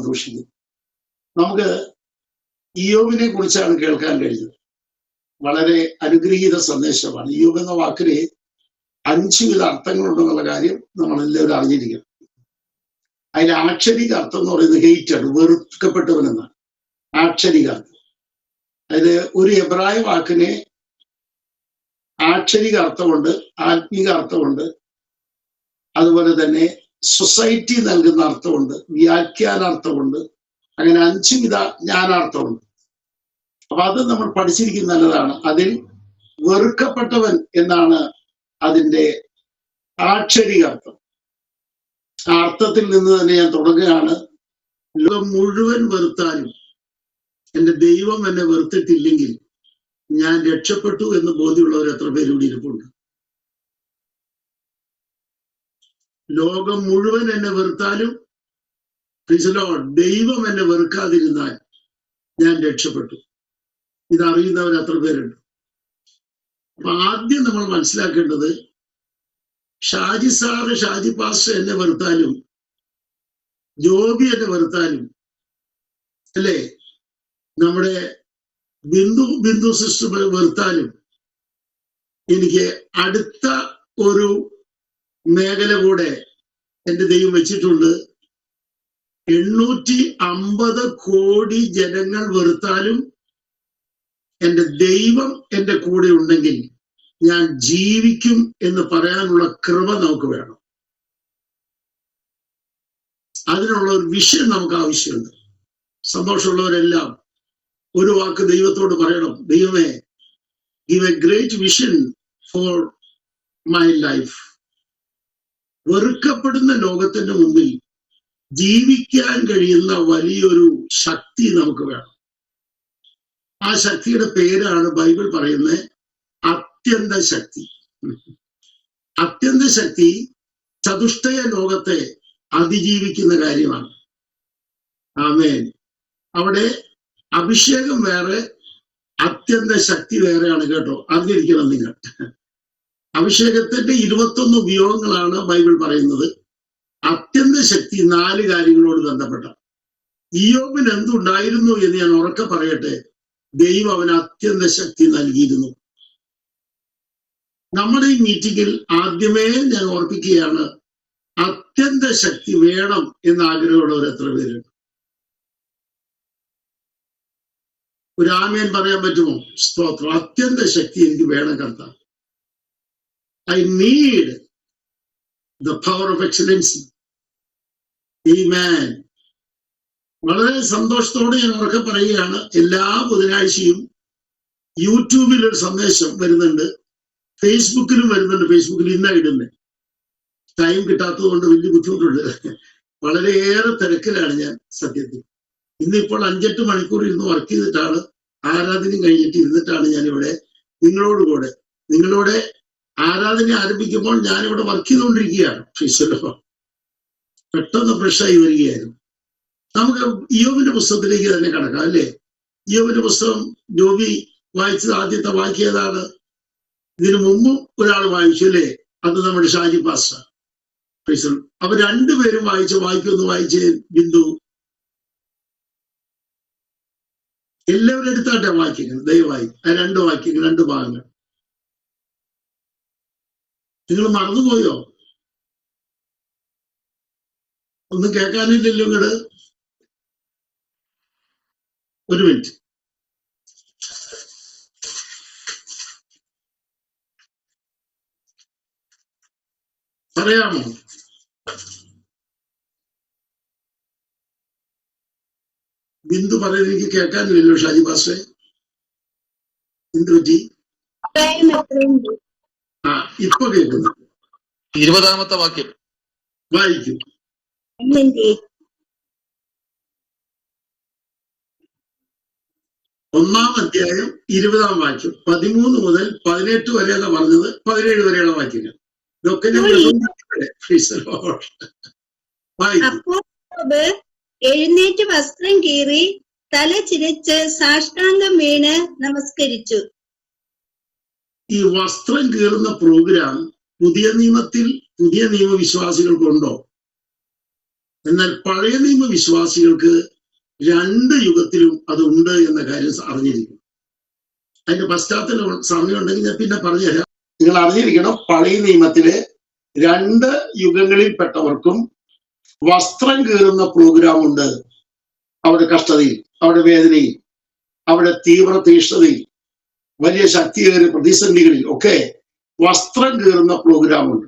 സന്തോഷിക്കുന്നു. നമുക്ക് ഇയ്യോബിനെ കുറിച്ചാണ് കേൾക്കാൻ കഴിഞ്ഞത്. വളരെ അനുഗ്രഹീത സന്ദേശമാണ്. ഇയ്യോബ് എന്ന വാക്കിന് 5 വിധ അർത്ഥങ്ങളുണ്ടെന്നുള്ള കാര്യം നമ്മൾ എല്ലാവരും അറിഞ്ഞിരിക്കണം. അതിന്റെ ആക്ഷരിക അർത്ഥം എന്ന് പറയുന്നത് ഹെയ്റ്റഡ്, വെറുക്കപ്പെട്ടവൻ എന്നാണ് ആക്ഷരിക അർത്ഥം. അതായത് ഒരു എബ്രായ വാക്കിന് ആക്ഷരിക അർത്ഥമുണ്ട്, ആത്മീക അർത്ഥമുണ്ട്, അതുപോലെ തന്നെ സൊസൈറ്റി നൽകുന്ന അർത്ഥമുണ്ട്, വ്യാഖ്യാനാർത്ഥമുണ്ട്. അങ്ങനെ 5 വിധ ജ്ഞാനാർത്ഥമുണ്ട്. അപ്പൊ അത് നമ്മൾ പഠിച്ചിരിക്കുന്ന നല്ലതാണ്. അതിൽ വെറുക്കപ്പെട്ടവൻ എന്നാണ് അതിൻ്റെ ആക്ഷരിക അർത്ഥം. ആ അർത്ഥത്തിൽ നിന്ന് തന്നെ ഞാൻ തുടങ്ങുകയാണ്. ലോകം മുഴുവൻ വെറുത്താലും എൻ്റെ ദൈവം എന്നെ വെറുത്തിട്ടില്ലെങ്കിൽ ഞാൻ രക്ഷപ്പെട്ടു എന്ന് ബോധ്യമുള്ളവർ എത്ര പേരൂടി ഇരിപ്പുണ്ട്? ലോകം മുഴുവൻ എന്നെ വെറുത്താലും ദൈവം എന്നെ വെറുക്കാതിരുന്നാൽ ഞാൻ രക്ഷപ്പെട്ടു. ഇതറിയുന്നവർ എത്ര പേരുണ്ട്? അപ്പൊ ആദ്യം നമ്മൾ മനസ്സിലാക്കേണ്ടത്, ഷാജി സാറ്, ഷാജി പാസ്റ്റർ എന്നെ വെറുത്താലും, ജോബി എന്നെ വെറുത്താലും, അല്ലേ, നമ്മുടെ ബിന്ദു സിസ്റ്റർ വെറുത്താലും, എനിക്ക് അടുത്ത ഒരു മേഖല കൂടെ എൻ്റെ ദൈവം വെച്ചിട്ടുണ്ട്. 850 കോടി ജനങ്ങൾ വെറുത്താലും എൻ്റെ ദൈവം എൻ്റെ കൂടെ ഉണ്ടെങ്കിൽ ഞാൻ ജീവിക്കും എന്ന് പറയാനുള്ള കൃപ നമുക്ക് വേണം. അതിനുള്ള ഒരു വിഷൻ നമുക്ക് ആവശ്യമുണ്ട്. സന്തോഷമുള്ളവരെല്ലാം ഒരു വാക്ക് ദൈവത്തോട് പറയണം, ദൈവമേ, give a great vision for my life. വെറുക്കപ്പെടുന്ന ലോകത്തിന്റെ മുമ്പിൽ ജീവിക്കാൻ കഴിയുന്ന വലിയൊരു ശക്തി നമുക്ക് വേണം. ആ ശക്തിയുടെ പേരാണ് ബൈബിൾ പറയുന്നത് അത്യന്ത ശക്തി. അത്യന്ത ശക്തി ചതുഷ്ടയ ലോകത്തെ അതിജീവിക്കുന്ന കാര്യമാണ്. ആമേൻ. അവിടെ അഭിഷേകം വേറെ, അത്യന്ത ശക്തി വേറെയാണ് കേട്ടോ, അറിഞ്ഞിരിക്കണം നിങ്ങൾ. അഭിഷേകത്തിന്റെ 21 ഉപയോഗങ്ങളാണ് ബൈബിൾ പറയുന്നത്. അത്യന്ത ശക്തി 4 കാര്യങ്ങളോട് ബന്ധപ്പെട്ട. ഇയ്യോബിന് എന്തുണ്ടായിരുന്നു എന്ന് ഞാൻ ഉറക്കെ പറയട്ടെ. ദൈവം അവന് അത്യന്ത ശക്തി നൽകിയിരുന്നു. നമ്മുടെ ഈ മീറ്റിംഗിൽ ആദ്യമേ ഞാൻ ഓർപ്പിക്കുകയാണ്, അത്യന്ത ശക്തി വേണം എന്ന് ആഗ്രഹമുള്ളവർ എത്ര പേരുണ്ട്? ഒരു ആമേൻ പറയാൻ പറ്റുമോ? സ്തോത്രം. അത്യന്ത ശക്തി എനിക്ക് വേണം കർത്താവ്. I need the power of excellency. Amen. വളരെ സന്തോഷത്തോടെ ഞാൻ ഉറക്കെ പറയുകയാണ്, എല്ലാ ബുധനാഴ്ചയും യൂട്യൂബിൽ ഒരു സന്ദേശം വരുന്നുണ്ട്, ഫേസ്ബുക്കിലും വരുന്നുണ്ട്. ഫേസ്ബുക്കിൽ ഇന്നാ ഇടുന്നത്. ടൈം കിട്ടാത്തത് കൊണ്ട് വലിയ ബുദ്ധിമുട്ടുണ്ട്. വളരെയേറെ തിരക്കിലാണ് ഞാൻ സത്യത്തിൽ. ഇന്നിപ്പോൾ 5-8 മണിക്കൂർ ഇരുന്ന് വർക്ക് ചെയ്തിട്ടാണ്, ആരാധന കഴിഞ്ഞിട്ട് ഇരുന്നിട്ടാണ് ഞാനിവിടെ നിങ്ങളോട് ആരാധന ആരംഭിക്കുമ്പോൾ ഞാനിവിടെ വർക്ക് ചെയ്തുകൊണ്ടിരിക്കുകയാണ്. പെട്ടെന്ന് ഫ്രഷായി വരികയായിരുന്നു. നമുക്ക് ഇയ്യോബിന്റെ പുസ്തകത്തിലേക്ക് തന്നെ കടക്കാം, അല്ലേ? ഇയ്യോബിന്റെ പുസ്തകം ജോബി വായിച്ചത് ആദ്യത്തെ വാക്യം ഏതാണ്? ഇതിനു മുമ്പും ഒരാൾ വായിച്ചു, അല്ലേ? അത് നമ്മുടെ ഷാജി പാസ്റ്റർ. അവർ 2 പേരും വായിക്കൊന്ന് വായിച്ച് ബിന്ദു. എല്ലാവരും എടുത്താട്ടെ വാക്യങ്ങൾ ദയവായി. ആ 2 വാക്യങ്ങൾ, 2 ഭാഗങ്ങൾ. നിങ്ങൾ മറന്നുപോയോ? ഒന്നും കേൾക്കാനില്ലല്ലോ ഇങ്ങട്. ഒരു മിനിറ്റ്. പറയാമോ? ബിന്ദു പറയുന്നത് എനിക്ക് കേൾക്കാനില്ലല്ലോ ഷാജി പാസ്റ്റേ. എന്ത് പറ്റി? ആ, ഇപ്പൊ കേൾക്കുന്നു. 20-ാമത്തെ വാക്യം വായിക്കും. 1-ാം അധ്യായം 20-ാം വാക്യം 13 മുതൽ 18 വരെയാണ് പറഞ്ഞത്. 17 വരെയുള്ള വാക്യങ്ങൾ. ഇതൊക്കെ ഞാൻ എഴുന്നേറ്റ് വസ്ത്രം കീറി തല ചിരിച്ച് സാഷ്ടാംഗം വീണ് നമസ്കരിച്ചു. ഈ വസ്ത്രം കീറുന്ന പ്രോഗ്രാം പുതിയ നിയമത്തിൽ പുതിയ നിയമവിശ്വാസികൾക്കുണ്ടോ? എന്നാൽ പഴയ നിയമ വിശ്വാസികൾക്ക് 2 യുഗത്തിലും അതുണ്ട് എന്ന കാര്യം അറിഞ്ഞിരിക്കണം. അതിന്റെ പശ്ചാത്തലം സമയം ഉണ്ടെങ്കിൽ ഞാൻ പിന്നെ പറഞ്ഞുതരാം. നിങ്ങൾ അറിഞ്ഞിരിക്കണം, പഴയ നിയമത്തിലെ 2 യുഗങ്ങളിൽപ്പെട്ടവർക്കും വസ്ത്രം കീറുന്ന പ്രോഗ്രാം ഉണ്ട്. അവരുടെ കഷ്ടതയിൽ, അവരുടെ വേദനയിൽ, അവരുടെ തീവ്ര തീഷ്ണതയിൽ, വലിയ ശക്തിയേറിയ പ്രതിസന്ധികളിൽ ഒക്കെ വസ്ത്രം കീറുന്ന പ്രോഗ്രാം ഉണ്ട്.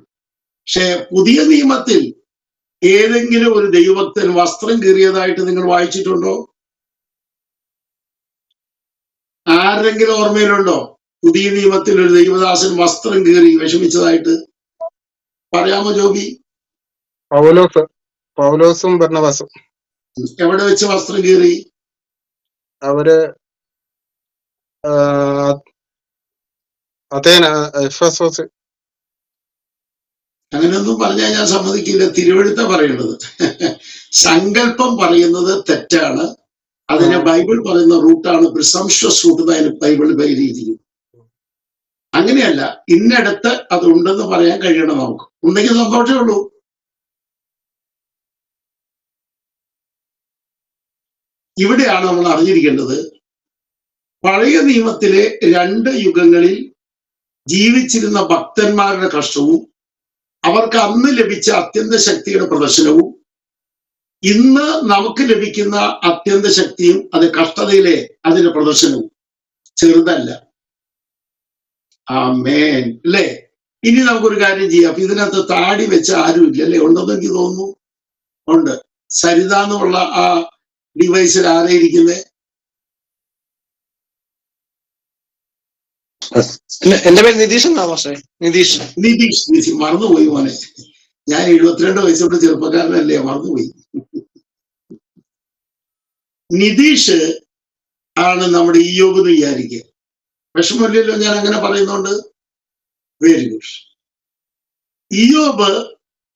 പക്ഷെ പുതിയ നിയമത്തിൽ ഏതെങ്കിലും ഒരു ദൈവഭക്തൻ വസ്ത്രം കീറിയതായിട്ട് നിങ്ങൾ വായിച്ചിട്ടുണ്ടോ? ആരെങ്കിലും ഓർമ്മയിലുണ്ടോ പുതിയ നിയമത്തിൽ ഒരു ദൈവദാസൻ വസ്ത്രം കീറി വിഷമിച്ചതായിട്ട്? പറയാമോ ജോബി? പൗലോസും ബർന്നബാസും. എവിടെ വെച്ച് വസ്ത്രം കീറി? അവര് എഫെസോസ്. അങ്ങനെയൊന്നും പറഞ്ഞാൽ ഞാൻ സമ്മതിക്കില്ല. തിരുവെഴുത്ത പറയേണ്ടത്. സങ്കല്പം പറയുന്നത് തെറ്റാണ്. അതിനെ ബൈബിൾ പറയുന്ന റൂട്ടാണ് പ്രിസംപ്ഷ്വസ് റൂട്ട് എന്നതിന് ബൈബിൾ പേരിയിരിക്കും. അങ്ങനെയല്ല, ഇന്നടത്ത് അത് ഉണ്ടെന്ന് പറയാൻ കഴിയണം. നമുക്ക് ഉണ്ടെങ്കിൽ സന്തോഷമേ ഉള്ളൂ. ഇവിടെയാണ് നമ്മൾ അറിഞ്ഞിരിക്കേണ്ടത്, പഴയ നിയമത്തിലെ 2 യുഗങ്ങളിൽ ജീവിച്ചിരുന്ന ഭക്തന്മാരുടെ കഷ്ടവും അവർക്ക് അന്ന് ലഭിച്ച അത്യന്ത ശക്തിയുടെ പ്രദർശനവും ഇന്ന് നമുക്ക് ലഭിക്കുന്ന അത്യന്ത ശക്തിയും അത് കഷ്ടതയിലെ അതിന്റെ പ്രദർശനവും ചെറുതല്ല. ആമേൻ അല്ലേ? ഇനി നമുക്കൊരു കാര്യം ചെയ്യാം. അപ്പൊ ഇതിനകത്ത് താടി വെച്ച ആരും ഇല്ല അല്ലേ? ഉണ്ടെന്ന് എനിക്ക് തോന്നുന്നു. ഉണ്ട്. സരിത എന്നുള്ള ആ ഡിവൈസിൽ ആരെയിരിക്കുന്നത്? എന്റെ പേര് നിതീഷ് എന്നാ പക്ഷേ. നിതീഷ് മറന്നുപോയി മോനെ. ഞാൻ 72 വയസ്സുള്ള ചെറുപ്പക്കാരനല്ലേ, മറന്നുപോയി. നിതീഷ് ആണ് നമ്മുടെ ഇയ്യോബ് എന്ന് വിചാരിക്കുക. വിഷമമില്ലല്ലോ ഞാൻ അങ്ങനെ പറയുന്നോണ്ട്? Very good. ഇയ്യോബ്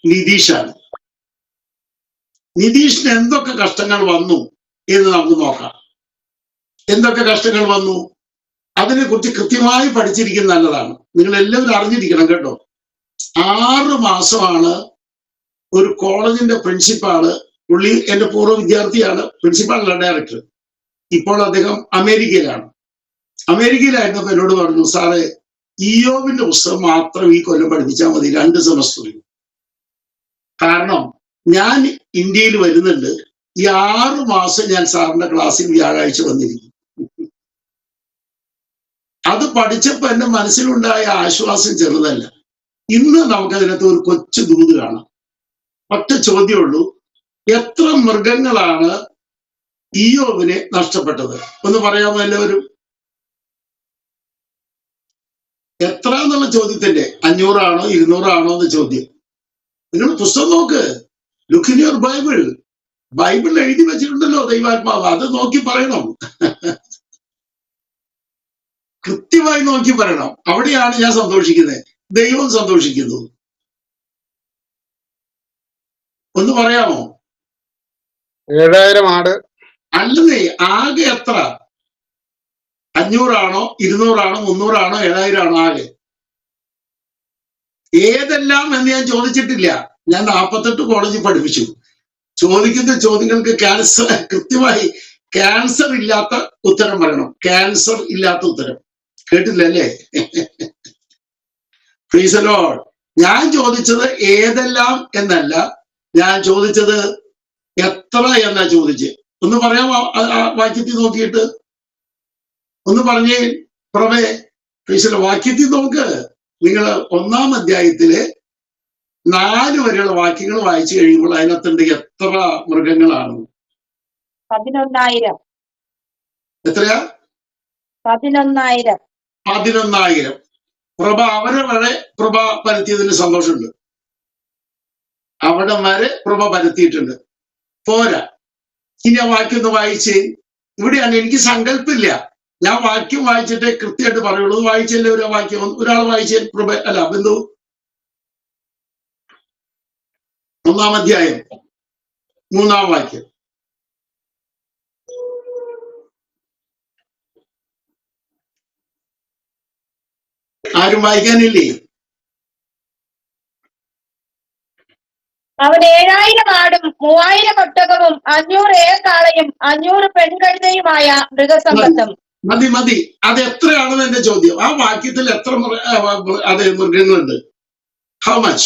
നിതീഷാണ്. നിതീഷിന് എന്തൊക്കെ കഷ്ടങ്ങൾ വന്നു എന്ന് നമുക്ക് നോക്കാം. എന്തൊക്കെ കഷ്ടങ്ങൾ വന്നു അതിനെക്കുറിച്ച് കൃത്യമായി പഠിച്ചിരിക്കുന്നത് നല്ലതാണ്. നിങ്ങൾ എല്ലാവരും അറിഞ്ഞിരിക്കണം കേട്ടോ. 6 മാസമാണ് ഒരു കോളേജിന്റെ പ്രിൻസിപ്പാള്, പുള്ളി എന്റെ പൂർവ്വ വിദ്യാർത്ഥിയാണ്, പ്രിൻസിപ്പാളല്ല ഡയറക്ടർ. ഇപ്പോൾ അദ്ദേഹം അമേരിക്കയിലാണ്. അമേരിക്കയിലായിരുന്നപ്പോ എന്നോട് പറഞ്ഞു, സാറേ ഇയ്യോബിന്റെ പുസ്തകം മാത്രം ഈ കൊല്ലം പഠിപ്പിച്ചാൽ മതി 2 സെമസ്റ്ററിൽ. കാരണം ഞാൻ ഇന്ത്യയിൽ വരുന്നുണ്ട്, ഈ 6 മാസം ഞാൻ സാറിന്റെ ക്ലാസ്സിൽ വ്യാഴാഴ്ച വന്നിരിക്കും. അത് പഠിച്ചപ്പോ എന്റെ മനസ്സിലുണ്ടായ ആശ്വാസം ചെറുതല്ല. ഇന്ന് നമുക്കതിനകത്ത് ഒരു കൊച്ചു ദൂത് കാണാം. ഒറ്റ ചോദ്യമുള്ളൂ, എത്ര മൃഗങ്ങളാണ് ഇയ്യോബിനെ നഷ്ടപ്പെട്ടത്? ഒന്ന് പറയാമോ എല്ലാവരും? എത്ര എന്നുള്ള ചോദ്യത്തിന്റെ 500 ആണോ 200 ആണോ എന്ന ചോദ്യം. നിങ്ങൾ പുസ്തകം നോക്ക്, ലുക്ക് ഇൻ യുവർ ബൈബിൾ. ബൈബിളിൽ എഴുതി വെച്ചിട്ടുണ്ടല്ലോ ദൈവാത്മാവ്, അത് നോക്കി പറയണം. കൃത്യമായി നോക്കി പറയണം. അവിടെയാണ് ഞാൻ സന്തോഷിക്കുന്നത്, ദൈവം സന്തോഷിക്കുന്നു. ഒന്ന് പറയാമോ? 7000 ആട്. അല്ലെന്നേ, ആകെ എത്ര? 500 ആണോ 200 ആണോ 300 ആണോ 7000 ആണോ ആകെ? ഏതെല്ലാം എന്ന് ഞാൻ ചോദിച്ചിട്ടില്ല. ഞാൻ 48 കോളേജിൽ പഠിപ്പിച്ചു. ചോദിക്കുന്ന ചോദ്യങ്ങൾക്ക് കൃത്യമായി ക്യാൻസർ ഇല്ലാത്ത ഉത്തരം പറയണം. ക്യാൻസർ ഇല്ലാത്ത ഉത്തരം കേട്ടില്ലല്ലേ? Praise the Lord. ഞാൻ ചോദിച്ചത് ഏതെല്ലാം എന്നല്ല, ഞാൻ ചോദിച്ചത് എത്ര എന്നാ ചോദിച്ചത്. ഒന്ന് പറയാമോ? വാക്യത്തിൽ നോക്കിയിട്ട് ഒന്ന് പറഞ്ഞേ പ്രഭേ. Praise the Lord. വാക്യത്തിൽ നോക്ക്. നിങ്ങൾ 1-ാം അധ്യായത്തിലെ 4 വരെയുള്ള വാക്യങ്ങൾ വായിച്ചു കഴിയുമ്പോൾ അതിനകത്തുണ്ട് എത്ര മൃഗങ്ങളാണ്? 11,000. എത്രയാ? 11,000. 11,000. പ്രഭ അവിടെ വരെ പ്രഭ പരത്തിയതിന് സന്തോഷമുണ്ട്. അവിടെ വരെ പ്രഭ പരത്തിയിട്ടുണ്ട്. പോരാ, ഇനി ആ വാക്യം ഒന്ന് വായിച്ചേ. ഇവിടെയാണ് എനിക്ക് സങ്കല്പമില്ല. ഞാൻ വാക്യം വായിച്ചിട്ടേ കൃത്യമായിട്ട് പറയുള്ളൂ. വായിച്ചല്ലേ ഒരു വാക്യം? ഒരാൾ വായിച്ചേ പ്രഭ. അല്ല ബന്ധു. 1-ാം അധ്യായം 3-ാം വാക്യം. ആരും വായിക്കാനില്ലേ? അവൻ 7000 ആടും 3000 ഒട്ടകവും 500 ഏർക്കാളയും 500 പെൺകഴുതയുമായ മൃഗസമ്പത്തും. മതി. അത് എത്രയാണെന്ന് എന്റെ ചോദ്യം. ആ വാക്യത്തിൽ എത്ര അത് മൃഗങ്ങളുണ്ട്? How much?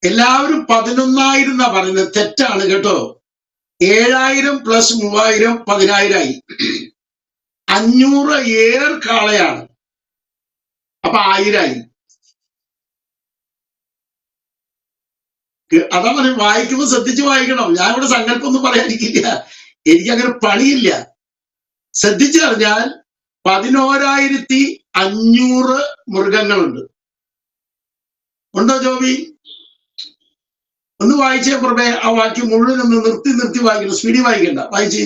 എല്ലാവരും 11,000 എന്നാ പറയുന്നത്. തെറ്റാണ് കേട്ടോ. 7000 + 3000 10000 ആയി. 500 ഏർ കാളയാണ്. അപ്പൊ 1000 ആയി. അതാ പറയും, വായിക്കുമ്പോൾ ശ്രദ്ധിച്ച് വായിക്കണം. ഞാൻ ഇവിടെ സങ്കല്പം ഒന്നും പറയാനിരിക്കില്ല, എനിക്കങ്ങനെ പണിയില്ല. ശ്രദ്ധിച്ചറിഞ്ഞാൽ 11,500 മൃഗങ്ങളുണ്ട്. ഉണ്ടോ ജോബി? ഒന്ന് വായിച്ചേ പുറമെ. ആ വാക്യം മുഴുവൻ ഒന്ന് നിർത്തി വായിക്കണം. സ്പീഡിൽ വായിക്കണ്ട, വായിച്ച്.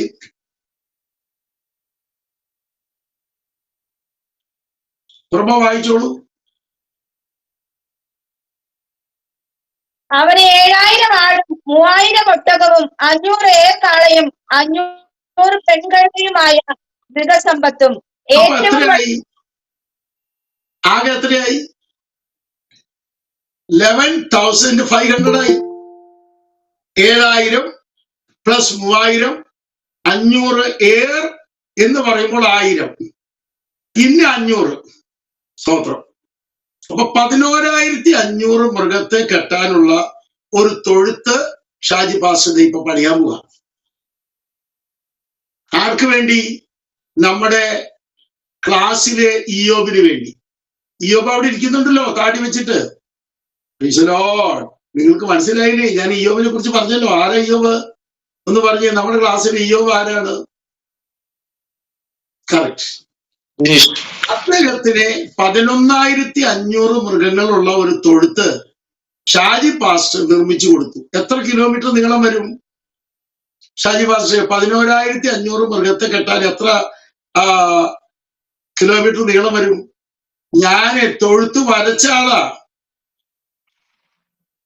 പുറമെ വായിച്ചോളൂ. അവന് 7000 ആടും 3000 ഒട്ടകവും 500 ഏർക്കാളയും 500 പെൺകഴുതയുമായ മൃഗസമ്പത്തും. ആകെ എത്രയായി? 11,500 ആയി. 7000 + 3000 500 ഏർ എന്ന് പറയുമ്പോൾ 1000 പിന്നെ 500. സ്തോത്രം. അപ്പൊ 11,500 മൃഗത്തെ കെട്ടാനുള്ള ഒരു തൊഴുത്ത് ഷാജി പാസ്റ്റർ ഇപ്പൊ പണിയാൻ പോവാ. ആർക്ക് വേണ്ടി? നമ്മുടെ ക്ലാസ്സിലെ ഇയോബിന് വേണ്ടി. ഇയോബ് അവിടെ ഇരിക്കുന്നുണ്ടല്ലോ താടി വെച്ചിട്ട്. നിങ്ങൾക്ക് മനസ്സിലായില്ലേ? ഞാൻ ഇയോബിനെ കുറിച്ച് പറഞ്ഞല്ലോ. ആരാ ഇയോബ് ഒന്ന് പറഞ്ഞേ. നമ്മുടെ ക്ലാസ്സിലെ ഇയോബ് ആരാണ്? കറക്റ്റ്. അദ്ദേഹത്തിന് 11,500 മൃഗങ്ങളുള്ള ഒരു തൊഴുത്ത് ഷാജി പാസ്റ്റർ നിർമ്മിച്ചു കൊടുത്തു. എത്ര കിലോമീറ്റർ നീളം വരും ഷാജി പാസ്റ്റർ? 11,500 മൃഗത്തെ കെട്ടാൻ എത്ര കിലോമീറ്റർ നീളം വരും? ഞാന് തൊഴുത്ത് വരച്ച ആളാ.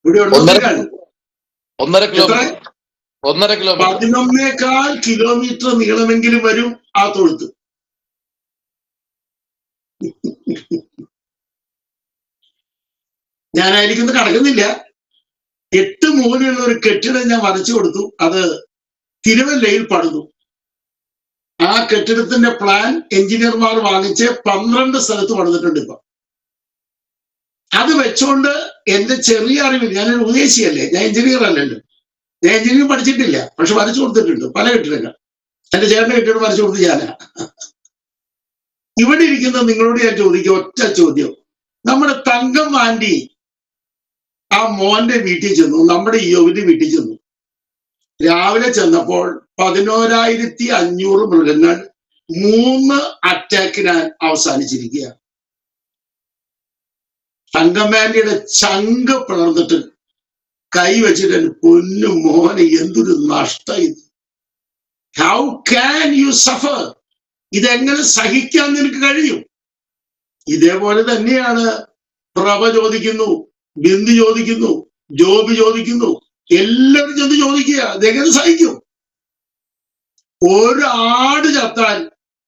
ഇവിടെ ഉണ്ടോ? 11,4 കിലോമീറ്റർ നീളമെങ്കിലും വരും ആ തൊഴുത്ത്. ഞാനായിരിക്കുന്നത് കടക്കുന്നില്ല. 8 മൂലയുള്ള ഒരു കെട്ടിടം ഞാൻ വരച്ചു കൊടുത്തു. അത് തിരുവല്ലയിൽ പണിതു. ആ കെട്ടിടത്തിന്റെ പ്ലാൻ എഞ്ചിനീയർമാർ വാങ്ങിച്ച് 12 സ്ഥലത്ത് പണിതിട്ടുണ്ട് ഇപ്പൊ. അത് വെച്ചോണ്ട് എന്റെ ചെറിയ അറിവിൽ, ഞാനൊരു ഉപദേശിയല്ലേ, ഞാൻ എഞ്ചിനീയർ അല്ലല്ലോ, ഞാൻ എഞ്ചിനീയറിംഗ് പഠിച്ചിട്ടില്ല, പക്ഷെ വരച്ചു കൊടുത്തിട്ടുണ്ട് പല കെട്ടിടങ്ങൾ. എന്റെ ചേട്ടന്റെ കെട്ടിടം വരച്ചു കൊടുത്ത് ഞാനാ. ഇവിടെ ഇരിക്കുന്ന നിങ്ങളോട് ഞാൻ ചോദിക്കുക ഒറ്റ ചോദ്യം. നമ്മുടെ തങ്കം ആന്റി ആ മോന്റെ വീട്ടിൽ ചെന്നു, നമ്മുടെ ഇയോബിന്റെ വീട്ടിൽ ചെന്നു. രാവിലെ ചെന്നപ്പോൾ 11,500 മൃഗങ്ങൾ 3 അറ്റാക്കിനാൽ അവസാനിച്ചിരിക്കുകയാണ്. തങ്കമാന്റിയുടെ ചങ്ക് പിളർന്നിട്ട് കൈവച്ചിട്ട് പൊന്നു മോനെ എന്തൊരു നഷ്ടം ഇത്. How can you suffer? ഇതെങ്ങനെ സഹിക്കാൻ നിനക്ക് കഴിയും? ഇതേപോലെ തന്നെയാണ് പ്രഭ ചോദിക്കുന്നു, ബിന്ദു ചോദിക്കുന്നു, ജോബി ചോദിക്കുന്നു, എല്ലാവരും ചെന്ന് ചോദിക്കുക ഇതെങ്ങനെ സഹിക്കും? ഒരു ആട് ചത്താൽ